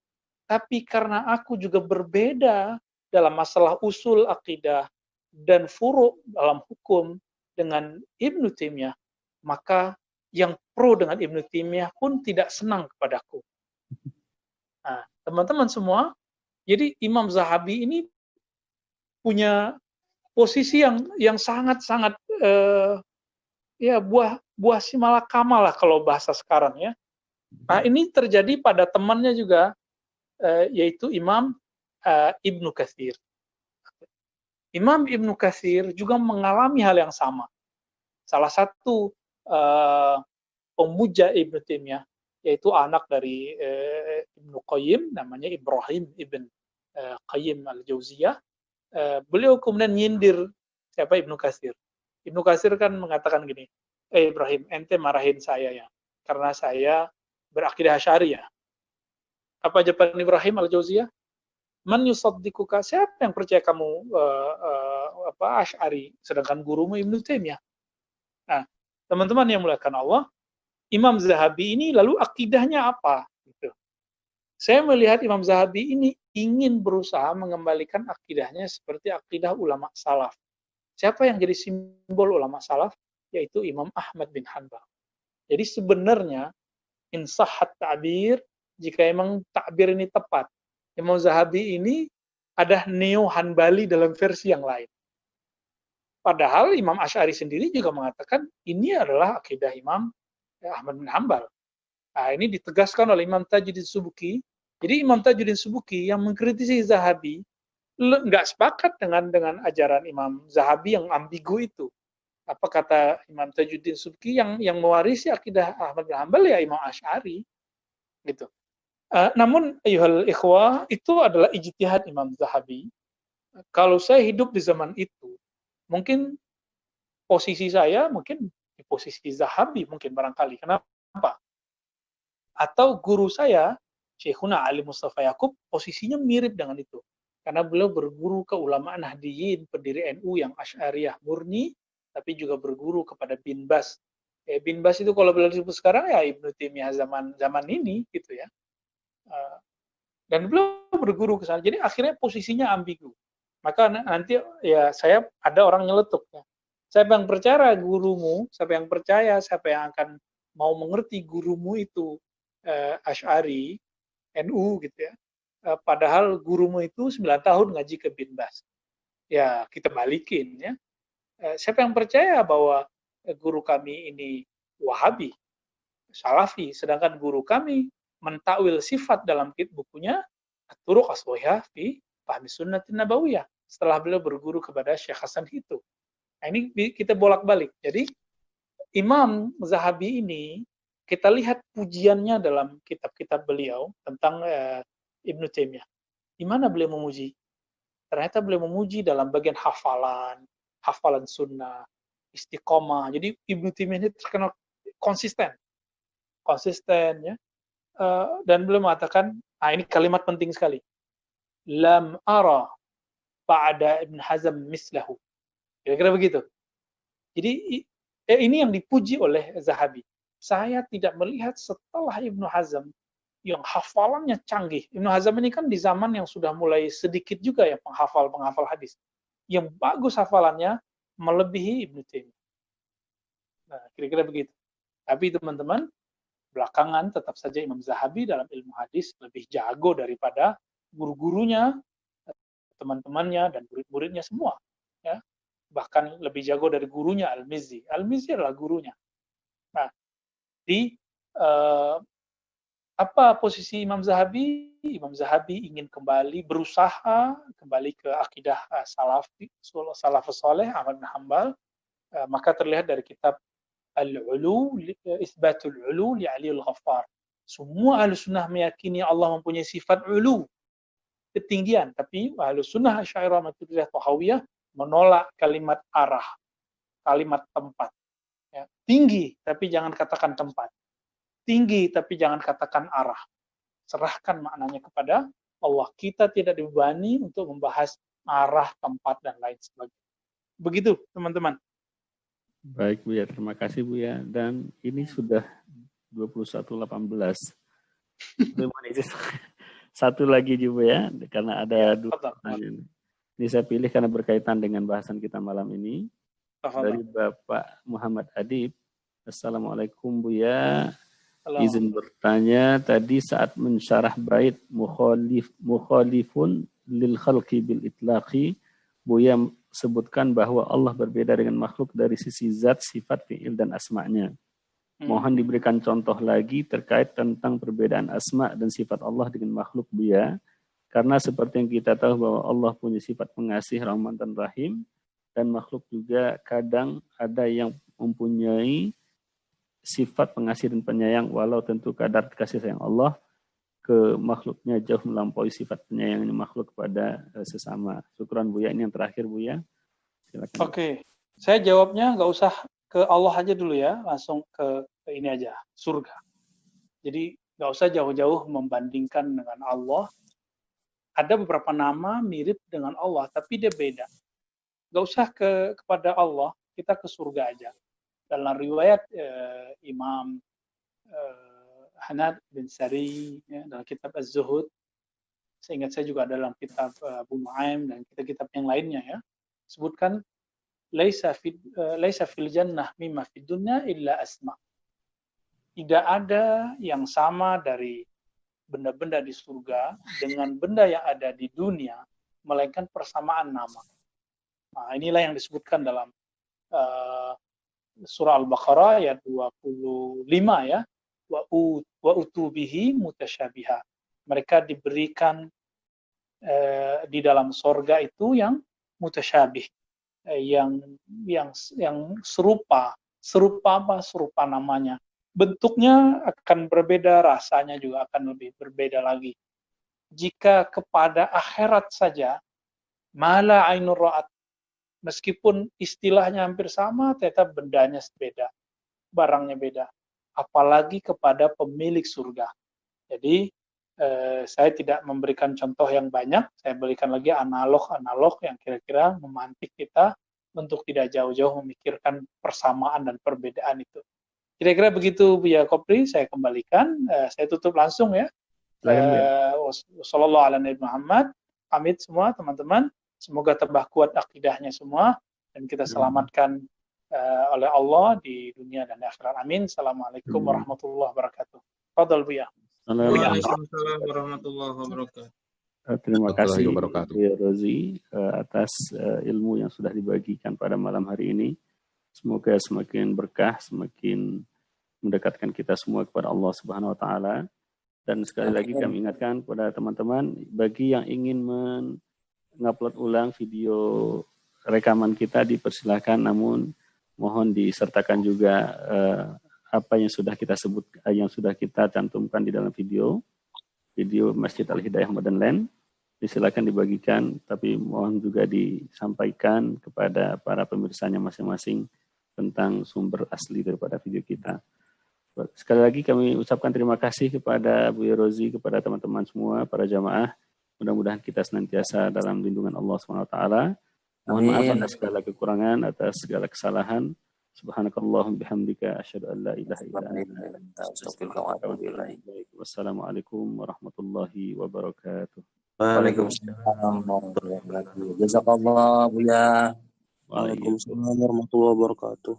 S2: Tapi karena aku juga berbeda dalam masalah usul akidah dan furu' dalam hukum dengan Ibnu Taimiyah, maka yang pro dengan Ibnu Taimiyah pun tidak senang kepadaku. Nah, teman-teman semua, jadi Imam Zahabi ini punya posisi yang sangat-sangat ya buah si malakama lah kalau bahasa sekarang ya. Nah, ini terjadi pada temannya juga yaitu Imam Ibnu Katsir. Imam Ibnu Katsir juga mengalami hal yang sama. Salah satu pemuja Ibnu Taimiyah yaitu anak dari Ibnu Qayyim, namanya Ibrahim Ibn Qayyim Al-Jauziyah. Beliau kemudian nyindir siapa Ibnu Katsir. Ibnu Katsir kan mengatakan gini, Ibrahim, ente marahin saya ya karena saya berakidah Asy'ariyah. Apa jawaban Ibrahim Al-Jauziyah? Man yusaddiquka, siapa yang percaya kamu Asy'ari, sedangkan gurumu Ibnu Taimiyah. Nah, teman-teman yang muliakan Allah, Imam Zahabi ini lalu akidahnya apa? Gitu. Saya melihat Imam Zahabi ini ingin berusaha mengembalikan akidahnya seperti akidah ulama salaf. Siapa yang jadi simbol ulama salaf? Yaitu Imam Ahmad bin Hanbal. Jadi sebenarnya insahhat ta'bir, jika emang takbir ini tepat, Imam Zahabi ini ada neo-Hanbali dalam versi yang lain. Padahal Imam Asy'ari sendiri juga mengatakan ini adalah akidah Imam Ahmad bin Hanbal. Nah, ini ditegaskan oleh Imam Tajuddin Subki. Jadi Imam Tajuddin Subki yang mengkritisi Zahabi nggak sepakat dengan ajaran Imam Zahabi yang ambigu itu. Apa kata Imam Tajuddin Subki yang mewarisi akidah Ahmad bin Hanbal ya Imam Asy'ari gitu. Namun ayyuhal ikhwah, itu adalah ijtihad Imam Zahabi. Kalau saya hidup di zaman itu, mungkin posisi saya mungkin di posisi Zahabi mungkin barangkali. Kenapa? Atau guru saya Syekhuna Ali Mustafa Yaqub posisinya mirip dengan itu. Karena beliau berguru ke ulama Nahdiyin, pendiri NU yang Asy'ariyah murni, tapi juga berguru kepada Bin Bas. Bin Bas itu kalau beliau disebut sekarang ya Ibnu Taimiyah zaman ini gitu ya. Dan beliau berguru ke sana. Jadi akhirnya posisinya ambigu. Maka nanti ya saya ada orang nyeletuk ya. Siapa yang percaya gurumu, siapa yang percaya, siapa yang akan mau mengerti gurumu itu Asy'ari, NU gitu ya. Padahal gurumu itu 9 tahun ngaji ke Bin Bas. Ya, kita balikin ya. Siapa yang percaya bahwa guru kami ini Wahabi, Salafi, sedangkan guru kami mentakwil sifat dalam bukunya At-Turuq As-Shahihah fi Fahmi Sunnatin Nabawiyah setelah beliau berguru kepada Syekh Hasan Hitu. Nah, ini kita bolak-balik. Jadi Imam Zahabi ini kita lihat pujiannya dalam kitab-kitab beliau tentang Ibnu Taimiyah. Di mana beliau memuji? Ternyata beliau memuji dalam bagian hafalan sunnah, istiqomah. Jadi Ibnu Taimiyah ini terkenal konsisten ya. Dan beliau mengatakan, ini kalimat penting sekali. Lam ara ba'da Ibn Hazm mislahu. Kira-kira begitu. Jadi ini yang dipuji oleh Zahabi. Saya tidak melihat setelah Ibnu Hazm yang hafalannya canggih. Ibnu Hazm ini kan di zaman yang sudah mulai sedikit juga ya penghafal hadis. Yang bagus hafalannya melebihi Ibnu Taimiyah. Nah, kira-kira begitu. Tapi teman-teman, belakangan tetap saja Imam Zahabi dalam ilmu hadis lebih jago daripada guru-gurunya, teman-temannya, dan murid-muridnya semua. Ya. Bahkan lebih jago dari gurunya Al-Mizzi. Al-Mizzi adalah gurunya. Nah, apa posisi Imam Zahabi? Imam Zahabi ingin berusaha kembali ke akidah salafus saleh Ahmad bin Hanbal. Maka terlihat dari kitab Al-Ulu, Isbatul Ulu li Ali Al-Ghaffar. Semua Ahlussunnah meyakini Allah mempunyai sifat ulu, ketinggian. Tapi Ahlussunnah Asy'ariyah Maturidiyah Thahawiyah menolak kalimat arah, kalimat tempat. Ya, tinggi, tapi jangan katakan tempat. Tinggi, tapi jangan katakan arah. Serahkan maknanya kepada Allah. Kita tidak dibebani untuk membahas arah, tempat, dan lain sebagainya. Begitu, teman-teman.
S1: Baik, Buya. Terima kasih, Buya. Dan ini sudah 21.18. Satu lagi juga ya, karena ada dua pertanyaan. Ini saya pilih karena berkaitan dengan bahasan kita malam ini. Dari Bapak Muhammad Adib. Assalamualaikum, Buya. Izin bertanya, tadi saat mensyarah bait mukhalifun lil khalqi bil itlaqi, Buya sebutkan bahwa Allah berbeda dengan makhluk dari sisi zat, sifat, fi'il, dan asma'nya. Mohon diberikan contoh lagi terkait tentang perbedaan asma' dan sifat Allah dengan makhluk, Buya. Karena seperti yang kita tahu bahwa Allah punya sifat pengasih, rahman, dan rahim, dan makhluk juga kadang ada yang mempunyai sifat pengasih dan penyayang, walau tentu kadar kasih sayang Allah ke makhluknya jauh melampaui sifat penyayangnya makhluk kepada sesama. Syukran, Buya. Ini yang terakhir, Buya. Silakan.
S2: Oke. Saya jawabnya nggak usah ke Allah aja dulu ya, langsung ke ini aja, surga. Jadi nggak usah jauh-jauh membandingkan dengan Allah. Ada beberapa nama mirip dengan Allah, tapi dia beda. Nggak usah kepada Allah, kita ke surga aja. Dalam riwayat Imam Hanad bin Sari ya, dalam kitab Az-Zuhud, seingat saya juga dalam kitab Abu Nu'aim dan kitab-kitab yang lainnya ya, sebutkan laisa fil jannah mimma fid dunya illa asma. Tidak ada yang sama dari benda-benda di surga dengan benda yang ada di dunia melainkan persamaan nama. Nah, inilah yang disebutkan dalam surah Al-Baqarah ayat 25 ya. Wa utubihi mutasyabiha. Mereka diberikan di dalam sorga itu yang mutasyabih, yang serupa apa? Serupa namanya. Bentuknya akan berbeda, rasanya juga akan lebih berbeda lagi. Jika kepada akhirat saja, mala ainur ra'at, meskipun istilahnya hampir sama, tetap bendanya beda, barangnya beda. Apalagi kepada pemilik surga. Jadi saya tidak memberikan contoh yang banyak, saya berikan lagi analog yang kira-kira memantik kita untuk tidak jauh-jauh memikirkan persamaan dan perbedaan itu. Kira-kira begitu Buya Kopri, saya kembalikan, saya tutup langsung ya. Wassallallahu ala Nabi Muhammad, pamit semua teman-teman, semoga tambah kuat akidahnya semua, dan kita selamatkan oleh Allah di dunia dan akhirat. Amin. Assalamualaikum warahmatullahi wabarakatuh. Fadhal Buya.
S3: Waalaikumsalam warahmatullahi wabarakatuh.
S1: Terima kasih Buya Rozi atas ilmu yang sudah dibagikan pada malam hari ini. Semoga semakin berkah, semakin mendekatkan kita semua kepada Allah Subhanahu wa taala. Dan sekali lagi kami ingatkan kepada teman-teman, bagi yang ingin mengupload ulang video rekaman kita dipersilahkan, namun mohon disertakan juga apa yang sudah kita sebut, yang sudah kita cantumkan di dalam video Masjid Al-Hidayah Modern Land. Silakan dibagikan, tapi mohon juga disampaikan kepada para pemirsanya masing-masing tentang sumber asli daripada video kita. Sekali lagi kami ucapkan terima kasih kepada Buya Rozi, kepada teman-teman semua, para jamaah. Mudah-mudahan kita senantiasa dalam lindungan Allah SWT. Mohon maaf atas segala kekurangan, atas segala kesalahan. Subhanakallahum bihamdika asyhadu an la ilaha illa anta astaghfiruka wa atubu ilaik. Wassalamualaikum warahmatullahi wabarakatuh.
S6: Waalaikumsalam warahmatullahi wabarakatuh. Jazakallah Buya. Waalaikumsalam warahmatullahi wabarakatuh.